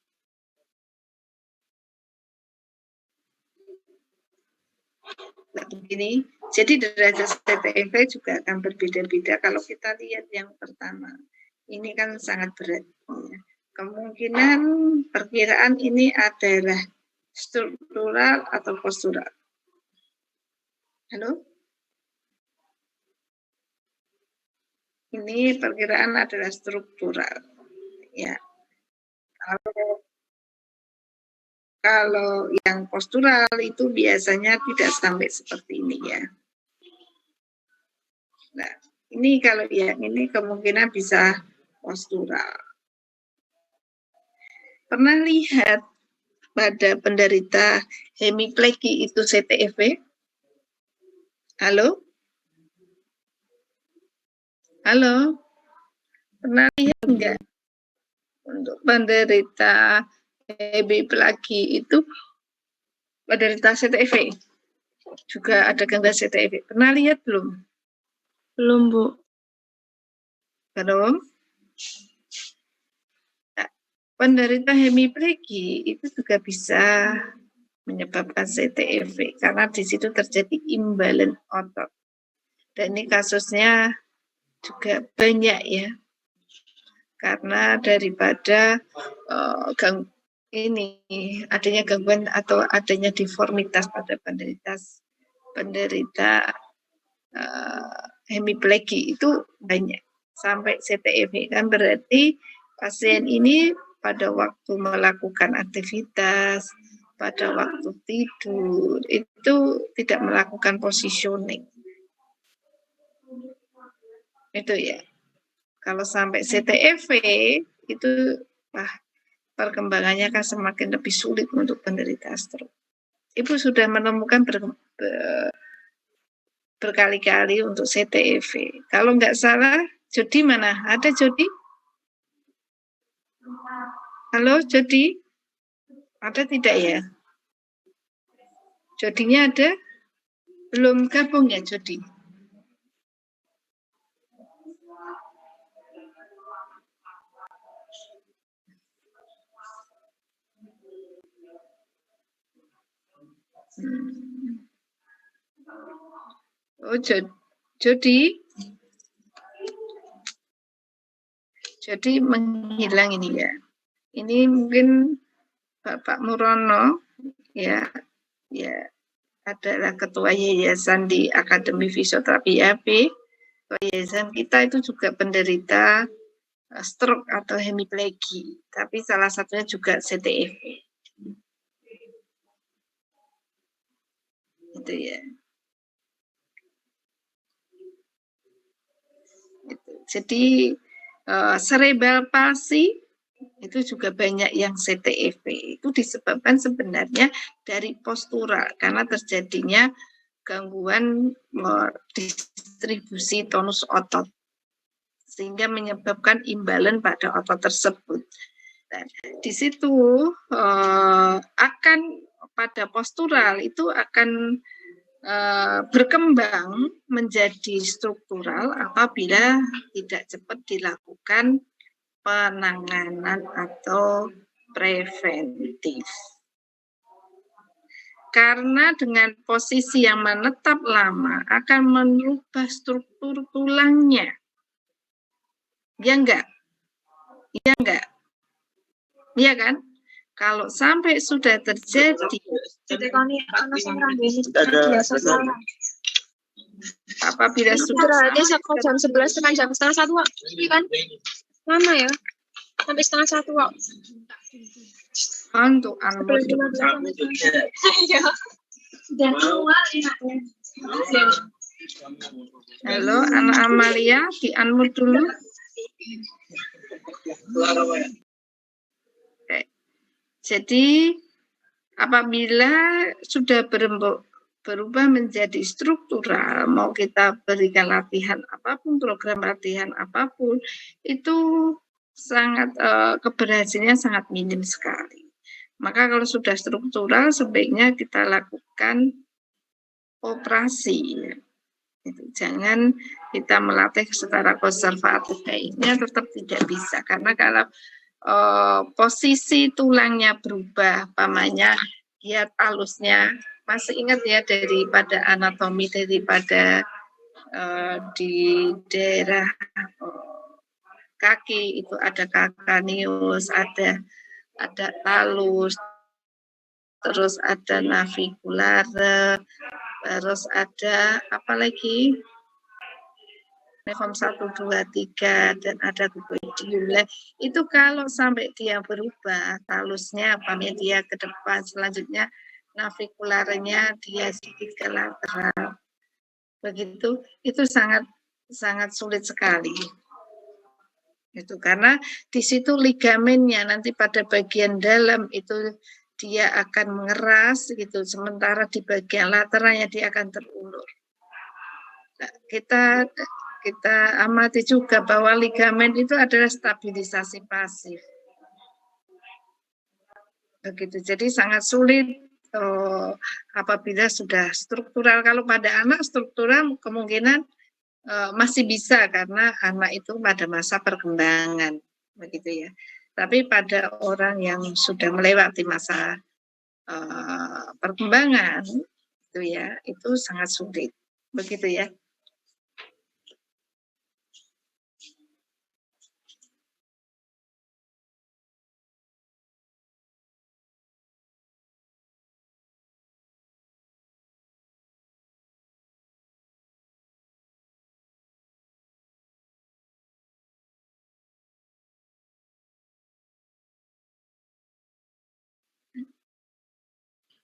Nah, begini, jadi derajat CTEV juga akan berbeda-beda. Kalau kita lihat yang pertama, ini kan sangat berat. Ya. Kemungkinan perkiraan ini adalah struktural atau postural. Halo? Ini perkiraan adalah struktural. Ya. Kalau yang postural itu biasanya tidak sampai seperti ini ya. Nah, ini kalau yang ini kemungkinan bisa postural. Pernah lihat pada penderita hemiplegi itu CTEV? Halo? Halo? Pernah lihat enggak? Untuk penderita hemiplegi itu penderita CTEV juga ada gangguan CTEV. Pernah lihat belum? Belum, Bu. Belum? Nah, penderita hemiplegi itu juga bisa menyebabkan CTEV karena di situ terjadi imbalan otot. Dan ini kasusnya juga banyak ya. Karena daripada ini adanya gangguan atau adanya deformitas pada penderita hemiplegi itu banyak sampai CTEV kan berarti pasien ini pada waktu melakukan aktivitas, pada waktu tidur itu tidak melakukan positioning. Itu ya. Kalau sampai CTEV itu perkembangannya kan semakin lebih sulit untuk penderita stroke. Ibu sudah menemukan berkali-kali untuk CTEV. Kalau nggak salah, Jody mana? Ada Jody? Halo Jody? Ada tidak ya? Jodinya ada? Belum gabung ya Jody? Oh, Jody menghilang ini ya. Ini mungkin Bapak Murono ya adalah ketua yayasan di Akademi Fisioterapi IAB. Yayasan kita itu juga penderita stroke atau hemiplegi, tapi salah satunya juga CTEV. Itu ya. Jadi cerebral palsy Itu juga banyak yang CTEV. Itu disebabkan sebenarnya dari postural, karena terjadinya gangguan distribusi tonus otot, sehingga menyebabkan imbalan pada otot tersebut. Nah, di situ akan pada postural itu akan berkembang menjadi struktural apabila tidak cepat dilakukan penanganan atau preventif. Karena dengan posisi yang menetap lama akan merubah struktur tulangnya. Ya enggak? Ya enggak? Iya kan? Kalau sampai sudah terjadi apabila sudah jam 11 sampai jam setengah 1 kan lama ya sampai setengah 1 untuk halo anak Amalia di unmute dulu. Jadi apabila sudah berubah menjadi struktural, mau kita berikan latihan apapun, program latihan apapun, itu sangat keberhasilannya sangat minim sekali. Maka kalau sudah struktural, sebaiknya kita lakukan operasi. Jangan kita melatih secara konservatif, baiknya tetap tidak bisa, karena kalau posisi tulangnya berubah, pamannya dia talusnya, masih ingat ya daripada anatomi, daripada di daerah kaki itu ada calcaneus, ada talus, terus ada navicular, terus ada apa lagi? Form 1, 2, 3, dan ada cuboidium. Itu kalau sampai dia berubah, talusnya, apanya dia ke depan, selanjutnya navikularnya dia sedikit ke lateral. Begitu, itu sangat sulit sekali. Itu karena di situ ligamennya nanti pada bagian dalam itu dia akan mengeras gitu, sementara di bagian lateralnya dia akan terulur. Nah, kita amati juga bahwa ligamen itu adalah stabilisasi pasif. Begitu. Jadi sangat sulit apabila sudah struktural. Kalau pada anak struktural kemungkinan masih bisa karena anak itu pada masa perkembangan, begitu ya. Tapi pada orang yang sudah melewati masa perkembangan, itu ya, itu sangat sulit, begitu ya.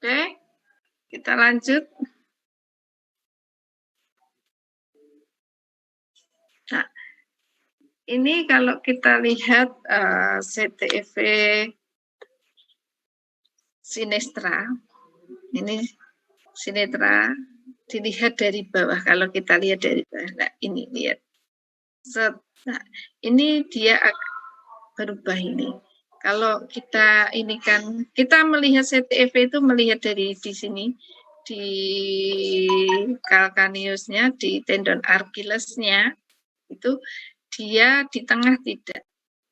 Oke, kita lanjut. Nah, ini kalau kita lihat CTEV sinestra, ini sinetra dilihat dari bawah. Kalau kita lihat dari bawah, nah ini lihat. Nah, ini dia berubah ini. Kalau kita ini kan kita melihat CTEV itu melihat dari di sini di calcaneusnya, di tendon Achillesnya itu dia di tengah tidak.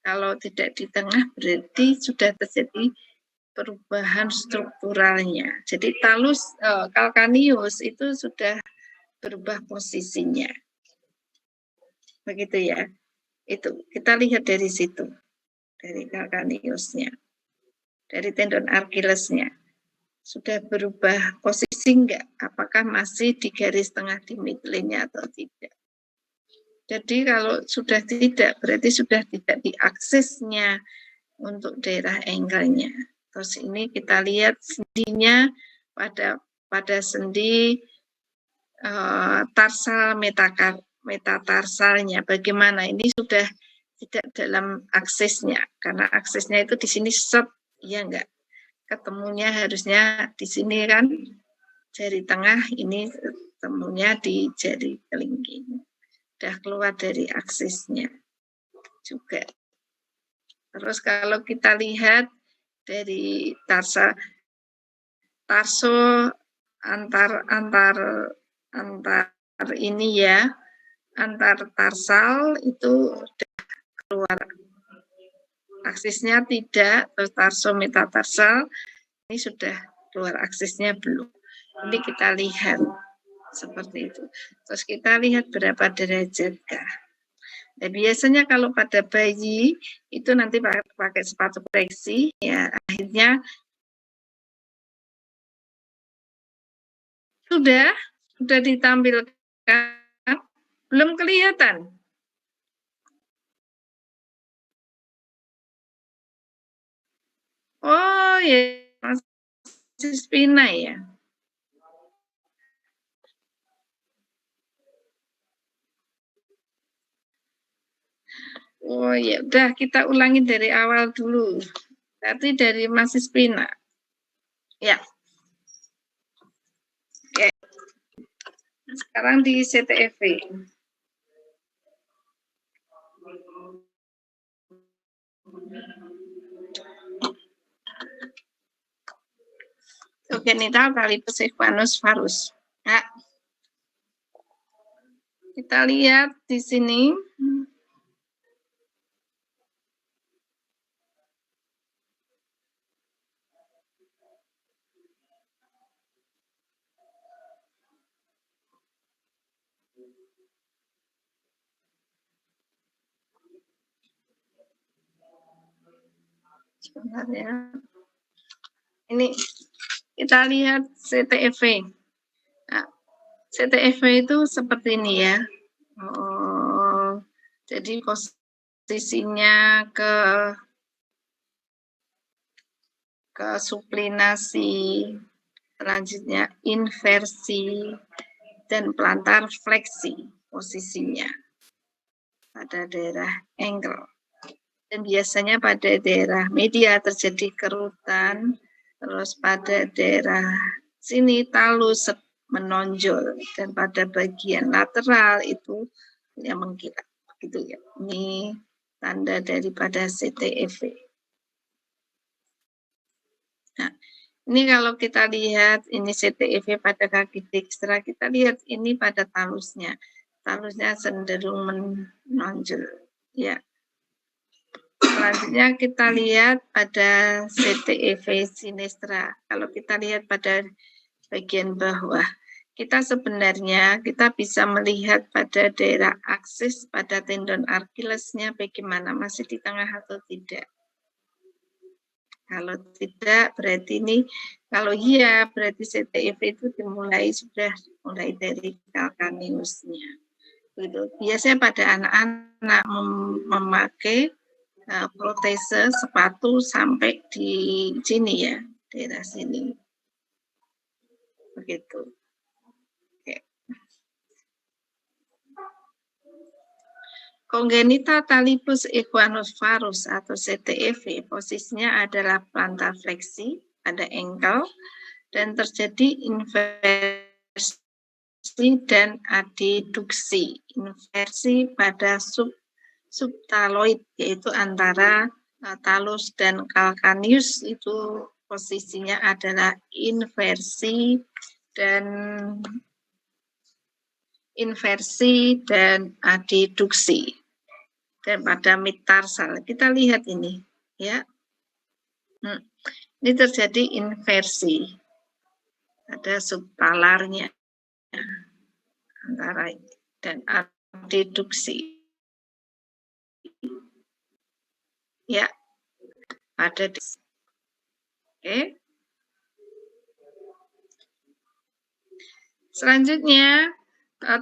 Kalau tidak di tengah berarti sudah terjadi perubahan strukturalnya. Jadi talus calcaneus itu sudah berubah posisinya. Begitu ya. Itu kita lihat dari situ. Dari calcaneusnya, dari tendon Achillesnya, sudah berubah posisi enggak? Apakah masih di garis tengah di midline-nya atau tidak? Jadi kalau sudah tidak, berarti sudah tidak diaksesnya untuk daerah ankle-nya. Terus ini kita lihat sendinya pada sendi tarsal metatarsalnya. Bagaimana? Ini sudah tidak dalam aksesnya, karena aksesnya itu di sini set, ya enggak. Ketemunya harusnya di sini kan, jari tengah, ini ketemunya di jari kelingking. Sudah keluar dari aksesnya juga. Terus kalau kita lihat dari tarso antar ini ya, antar tarsal itu keluar aksesnya tidak, terus tarso metatarsal ini sudah keluar aksesnya belum. Ini kita lihat seperti itu. Terus kita lihat berapa derajatkah. Nah, biasanya kalau pada bayi itu nanti pakai sepatu koreksi, ya akhirnya sudah ditampilkan, belum kelihatan. Oh ya, masih Spina ya. Oh ya, udah kita ulangi dari awal dulu. Berarti dari masih Spina. Ya. Oke. Sekarang di CTFV. Genital talipes equanus varus. Nah, kita lihat di sini. Sebentar ya. Ini kita lihat CTFV. Nah, CTFV itu seperti ini ya. Oh, jadi posisinya ke suplinasi, selanjutnya inversi dan plantar fleksi posisinya pada daerah ankle. Dan biasanya pada daerah media terjadi kerutan, terus pada daerah sini talus menonjol, dan pada bagian lateral itu yang mengkilat, gitu ya. Ini tanda daripada CTFV. Nah, ini kalau kita lihat ini CTFV pada kaki dekstra, kita lihat ini pada talusnya. Talusnya cenderung menonjol, ya. Selanjutnya kita lihat pada CTFV sinestra. Kalau kita lihat pada bagian bawah, kita sebenarnya kita bisa melihat pada daerah aksis pada tendon Achillesnya bagaimana, masih di tengah atau tidak. Kalau tidak berarti ini, kalau iya berarti CTFV itu sudah mulai dari calcaneusnya. Gitu. Biasanya pada anak-anak memakai protese sepatu sampai di sini ya, daerah sini. Begitu. Oke. Congenital talipes equanus varus atau CTFV posisinya adalah plantar fleksi pada ankle dan terjadi inversi dan adduksi. Inversi pada subtaloid, yaitu antara talus dan calcaneus, itu posisinya adalah inversi dan adduksi. Dan pada metarsal kita lihat ini ya, ini terjadi inversi, ada subtalarnya antara dan adduksi ya, ada di oke. Selanjutnya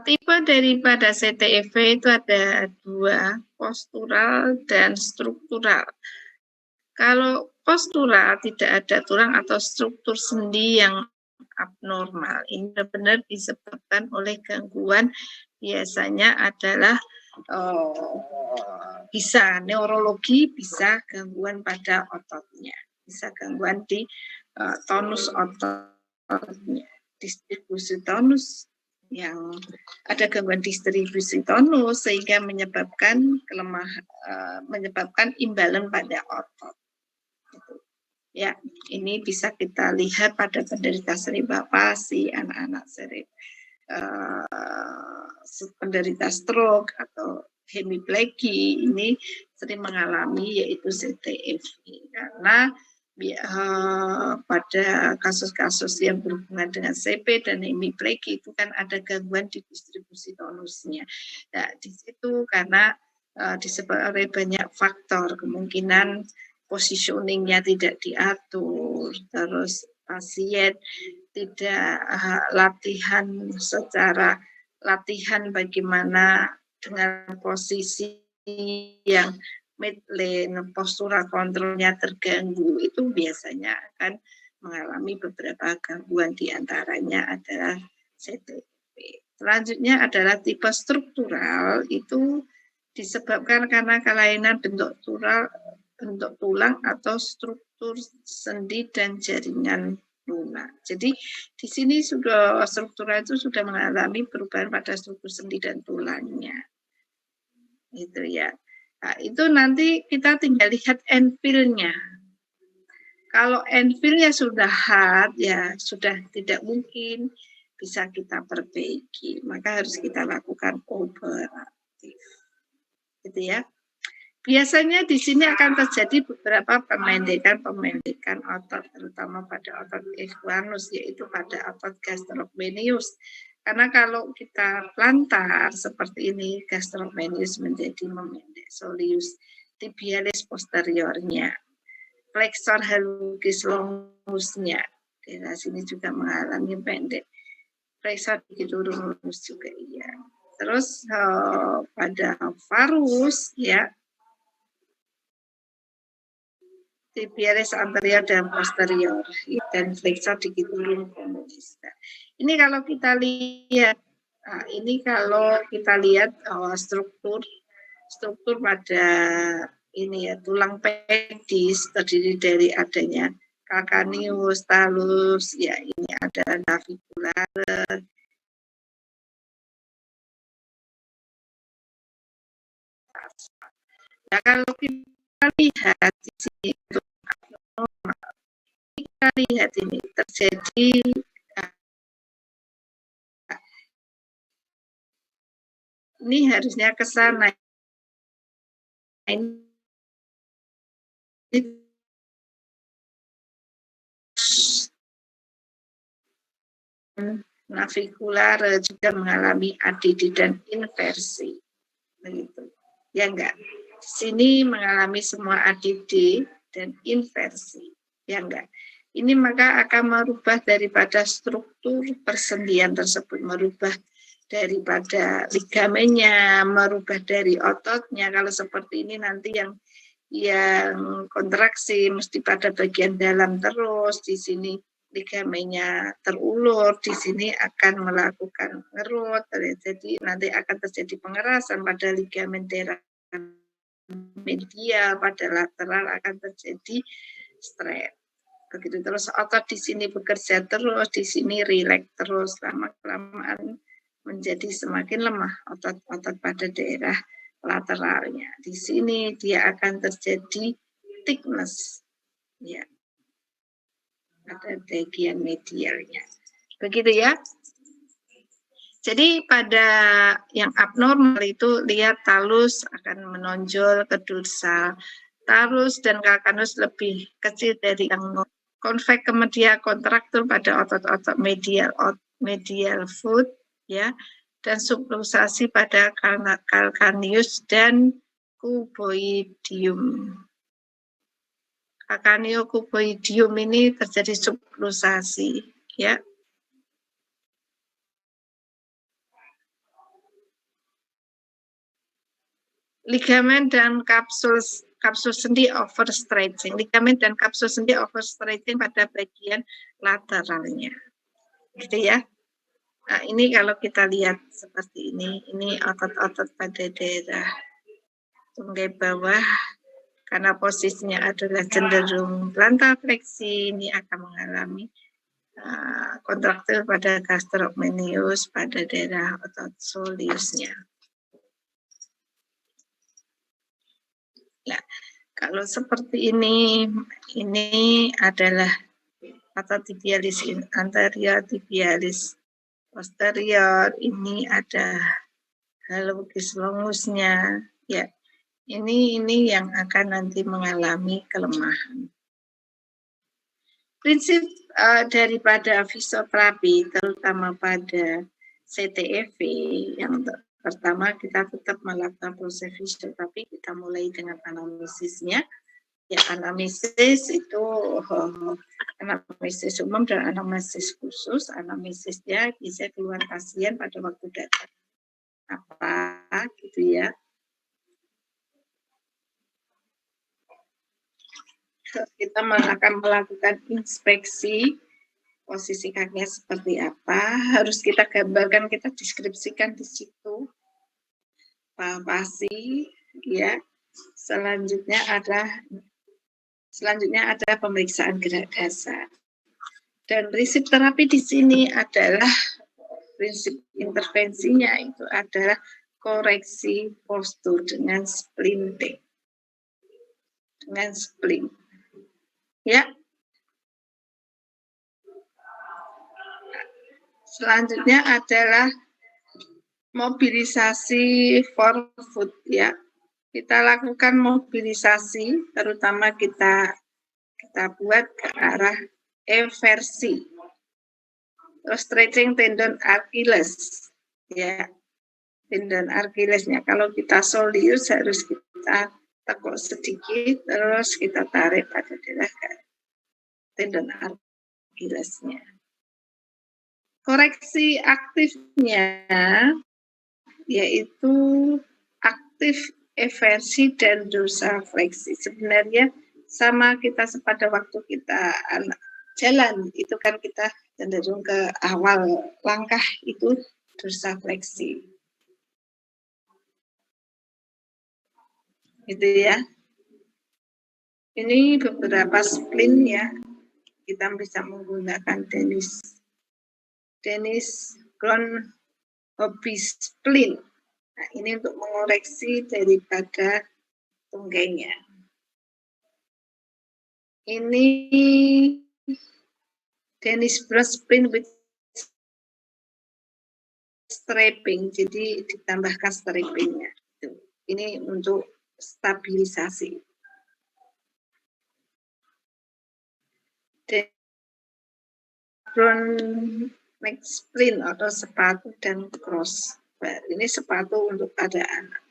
tipe daripada CTFV itu ada dua, postural dan struktural. Kalau postural tidak ada tulang atau struktur sendi yang abnormal. Ini benar-benar disebabkan oleh gangguan, biasanya adalah bisa neurologi, bisa gangguan pada ototnya, bisa gangguan di tonus ototnya, distribusi tonus yang ada gangguan distribusi tonus sehingga menyebabkan menyebabkan imbalan pada otot. Gitu. Ya, ini bisa kita lihat pada penderita cerebral-palsy, anak-anak penderita stroke atau hemiplegia ini sering mengalami yaitu CTFI karena pada kasus-kasus yang berhubungan dengan CP dan hemiplegia itu kan ada gangguan di distribusi tonusnya. Nah, di situ karena disebabkan oleh banyak faktor, kemungkinan positioningnya tidak diatur, terus pasien tidak latihan bagaimana dengan posisi yang midline, postural kontrolnya terganggu, itu biasanya akan mengalami beberapa gangguan, diantaranya adalah CTP. Selanjutnya adalah tipe struktural, itu disebabkan karena kelainan bentuk tulang atau struktur sendi dan jaringan lunak. Jadi di sini sudah struktural itu sudah mengalami perubahan pada struktur sendi dan tulangnya. Itu ya. Nah, itu nanti kita tinggal lihat end-feel-nya. Kalau end-feel-nya sudah hard, ya sudah tidak mungkin bisa kita perbaiki. Maka harus kita lakukan operatif. Gitu ya. Biasanya di sini akan terjadi beberapa pemendekan otot, terutama pada otot ischius, yaitu pada otot gastrocnemius. Karena kalau kita plantar seperti ini, gastrocnemius menjadi memendek, soleus tibialis posteriornya, flexor hallucis longusnya, daerah sini juga mengalami pendek, flexor digitorumus juga iya. Terus pada varus ya, tibialis anterior dan posterior dan flexor digitorum comunis. Ini kalau kita lihat, struktur pada ini ya, tulang pedis terdiri dari adanya calcaneus, talus, ya ini ada navicular. Nah, kalau kita lihat di sini kita lihat ini terjadi ini harusnya ke sana. Ini navikular juga mengalami ADD dan inversi. Begitu. Ya enggak? Di sini mengalami semua ADD dan inversi. Ya enggak? Ini maka akan merubah daripada struktur persendian tersebut, merubah daripada ligamennya, merubah dari ototnya. Kalau seperti ini nanti yang kontraksi mesti pada bagian dalam terus, di sini ligamennya terulur, di sini akan melakukan ngerut, jadi nanti akan terjadi pengerasan pada ligamen daerah medial, pada lateral akan terjadi stretch. Begitu terus otot di sini bekerja terus, di sini rileks terus, lama-kelamaan menjadi semakin lemah otot-otot pada daerah lateralnya. Di sini dia akan terjadi thickness, ya, pada bagian medialnya. Begitu ya. Jadi pada yang abnormal itu lihat talus akan menonjol ke dorsal. Talus dan calcaneus lebih kecil dari yang konveks, kemudian kontraktur pada otot-otot medial foot, ya, dan subluxasi pada calcaneus dan cuboidium. Calcaneocuboidium ini terjadi subluxasi, ya. Ligamen dan kapsul sendi overstretching. Ligamen dan kapsul sendi overstretching pada bagian lateralnya. Gitu ya. Nah, ini kalau kita lihat seperti ini otot-otot pada daerah tunggai bawah karena posisinya adalah cenderung plantar fleksi, ini akan mengalami kontraktil pada gastrocnemius pada daerah otot soleusnya. Nah, kalau seperti ini adalah patotibialis anterior, tibialis posterior, ini ada halogis longusnya, ya. Ini yang akan nanti mengalami kelemahan. Prinsip daripada fisioterapi, terutama pada CTEV, yang pertama kita tetap melakukan proses fisioterapi, kita mulai dengan anamnesisnya. Ya, anamnesis itu anamnesis umum dan anamnesis khusus. Anamnesisnya bisa keluar pasien pada waktu datang apa gitu ya. Kita akan melakukan inspeksi posisi kakinya seperti apa, harus kita gambarkan, kita deskripsikan di situ, palpasi, ya. Selanjutnya ada pemeriksaan gerak dasar. Dan prinsip terapi di sini adalah prinsip intervensinya itu adalah koreksi postur dengan splinting, dengan splint, ya. Selanjutnya adalah mobilisasi forefoot, ya. Kita lakukan mobilisasi, terutama kita buat ke arah eversi. Terus stretching tendon Achilles, ya. Tendon Achillesnya. Kalau kita soleus harus kita tekuk sedikit, terus kita tarik pada daerah tendon Achillesnya. Koreksi aktifnya yaitu aktif eversi dan dorsifleksi. Sebenarnya sama kita pada waktu kita jalan, itu kan kita cenderung ke awal langkah itu dorsifleksi. Gitu ya. Ini beberapa splint ya. Kita bisa menggunakan Dennis Cron-Hobby splint. Nah, ini untuk mengoreksi daripada tunggainya. Ini Dennis Brown splint with strapping, jadi ditambahkan strappingnya. Ini untuk stabilisasi. Brown neck splint atau sepatu dan cross. Ini sepatu untuk pada anak.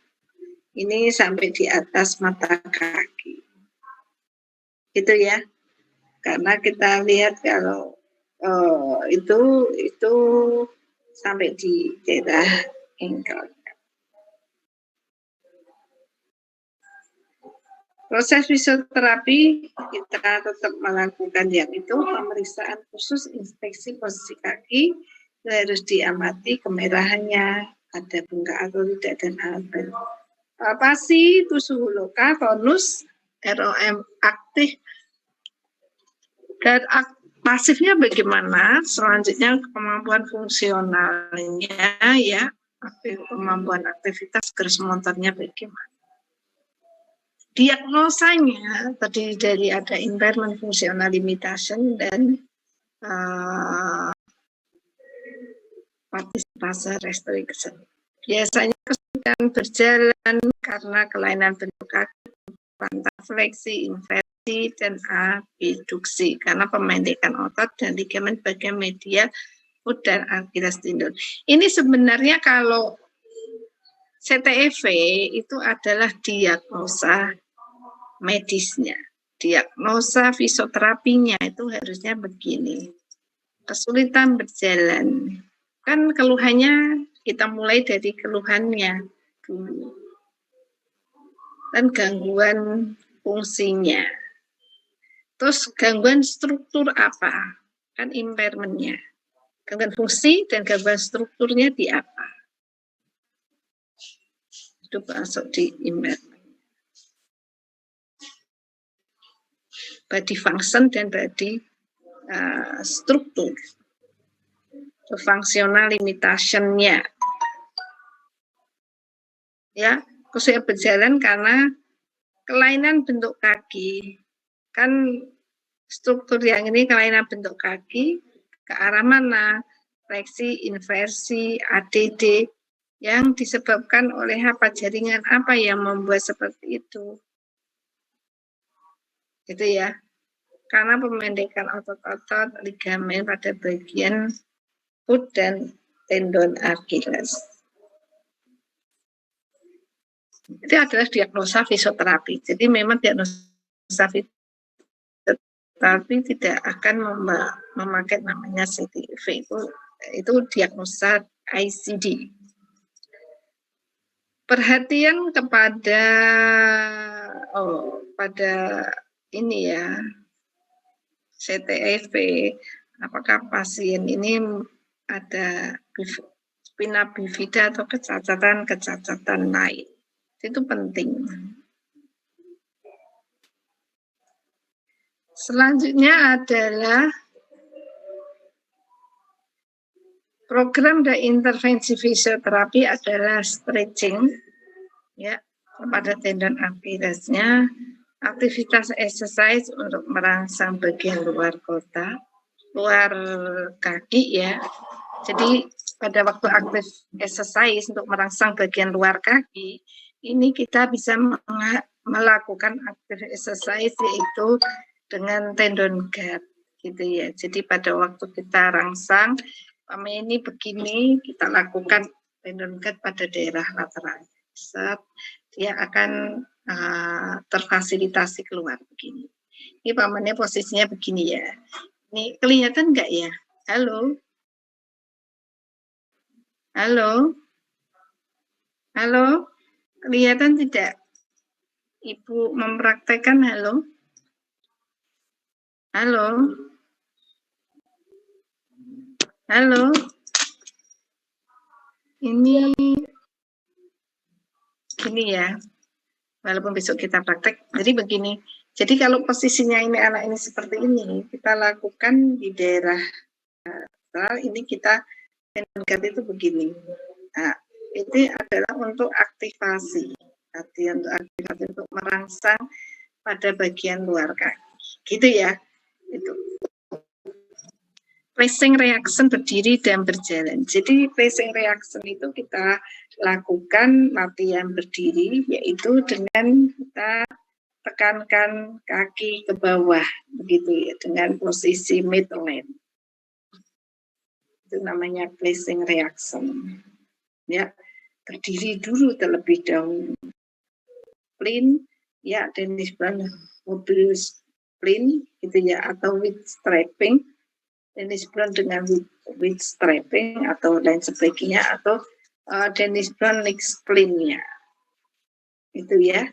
Ini sampai di atas mata kaki. Gitu ya. Karena kita lihat kalau itu sampai di daerah ankle. Proses fisioterapi kita tetap melakukan yang itu, pemeriksaan khusus inspeksi posisi kaki, harus diamati kemerahannya, ada bengkak atau tidak, dan alat bantu. Palpasi itu suhu lokal, tonus, ROM aktif, dan pasifnya bagaimana, selanjutnya kemampuan fungsionalnya, ya, kemampuan aktivitas garis motornya bagaimana. Diagnosanya terdiri dari ada impairment functional limitation dan partisipasi restriction. Biasanya kesulitan berjalan karena kelainan bentuk kaki, plantar fleksi, inversi, dan abduksi karena pemendekan otot dan ligamen bagian medial foot dan Achilles tendon. Ini sebenarnya kalau CTEV itu adalah diagnosa medisnya, diagnosa fisioterapinya itu harusnya begini. Kesulitan berjalan, kan keluhannya kita mulai dari keluhannya dulu, dan gangguan fungsinya, terus gangguan struktur apa, kan impairmentnya, gangguan fungsi dan gangguan strukturnya di apa, itu masuk di impairment. body function dan body struktur, functional limitation-nya. Ya, kesulitan berjalan karena kelainan bentuk kaki. Kan struktur yang ini kelainan bentuk kaki ke arah mana? Fleksi, inversi, ADD yang disebabkan oleh apa, jaringan apa yang membuat seperti itu. Gitu ya. Karena pemendekan otot-otot ligamen pada bagian foot dan tendon Achilles. Itu adalah diagnosa fisioterapi. Jadi memang diagnosa fisioterapi tidak akan memakai namanya CTV. Itu diagnosa ICD. Perhatian kepada pada ini ya, CTEV, apakah pasien ini ada spina bifida atau kecacatan lain. Itu penting. Selanjutnya adalah program dan intervensi fisioterapi adalah stretching ya pada tendon Achillesnya, aktivitas exercise untuk merangsang bagian luar kaki ya. Jadi pada waktu aktif exercise untuk merangsang bagian luar kaki, ini kita bisa melakukan aktif exercise yaitu dengan tendon guard gitu ya. Jadi pada waktu kita rangsang ini begini, kita lakukan tendon guard pada daerah lateral. Dia akan terfasilitasi keluar begini. Ini pamannya posisinya begini ya. Ini kelihatan nggak ya? Halo? Halo? Halo? Kelihatan tidak? Ibu mempraktekkan halo? Halo? Halo? Ini gini ya. Walaupun besok kita praktek. Jadi begini. Jadi kalau posisinya ini anak ini seperti ini, kita lakukan di daerah ini kita tendon itu begini. Nah, itu adalah untuk aktivasi. Latihan untuk aktivasi untuk merangsang pada bagian luar kaki. Gitu ya. Itu. Placing reaction berdiri dan berjalan. Jadi placing reaction itu kita lakukan latihan berdiri, yaitu dengan kita tekankan kaki ke bawah, begitu ya, dengan posisi midline. Itu namanya placing reaction. Ya, berdiri dulu terlebih dahulu. Spleen, ya, dan disebut mobil spleen, gitu ya, atau with strapping. Dennis Brown dengan with strapping atau lain sebagainya, atau Dennis Brown leg spleen-nya. Itu ya,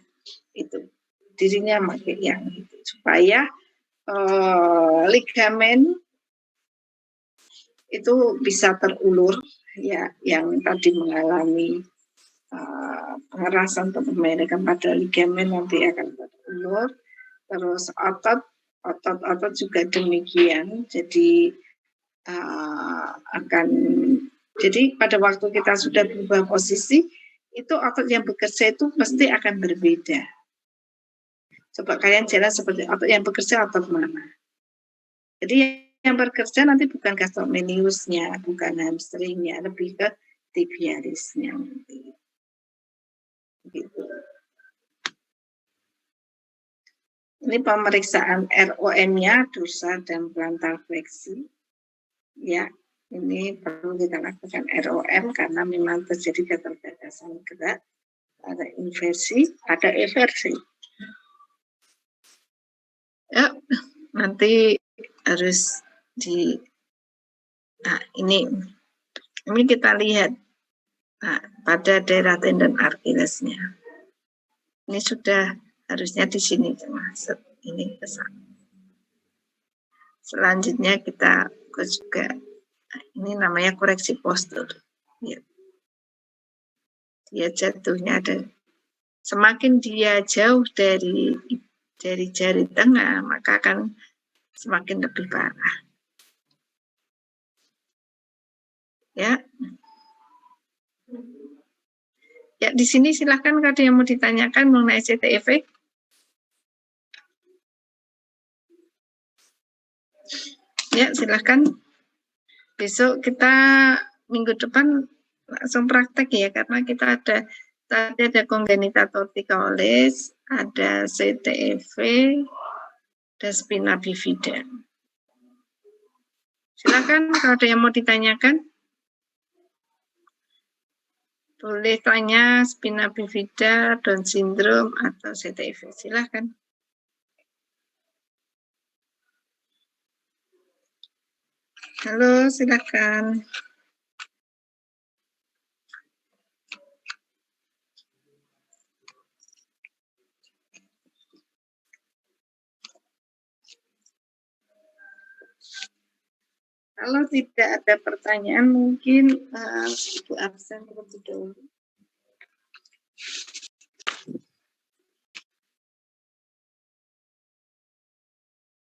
itu dirinya pakai yang itu supaya ligamen itu bisa terulur ya, yang tadi mengalami pengerasan atau pembendekan pada ligamen nanti akan terulur. Terus otot juga demikian. Jadi jadi pada waktu kita sudah berubah posisi, itu otot yang bekerja itu pasti akan berbeda. Coba kalian jalan seperti otot yang bekerja otot mana? Jadi yang bekerja nanti bukan gastrocnemiusnya, bukan hamstringnya, lebih ke tibialisnya nanti. Gitu. Ini pemeriksaan ROM-nya, dorsal dan plantar fleksi. Ya, ini perlu kita lakukan ROM karena memang terjadi keterbatasan gerak, ada inversi, ada eversi. Ya, nanti harus ini kita lihat pada daerah tendon Achillesnya. Ini sudah harusnya di sini masuk ini ke sana. Selanjutnya kita juga ini namanya koreksi postur. Ya. Dia jatuhnya ada semakin dia jauh dari dari jari tengah, maka akan semakin lebih parah. Ya. Ya, di sini silahkan kalau ada yang mau ditanyakan mengenai CTEV. Ya, silahkan. Besok kita minggu depan langsung praktek ya, karena kita tadi ada kongenita torticollis, ada CTEV, dan spina bifida. Silakan kalau ada yang mau ditanyakan. Boleh tanya spina bifida, Down syndrome, atau CTEV. Silakan. Halo, silakan. Kalau tidak ada pertanyaan, mungkin Ibu absen terlebih dahulu.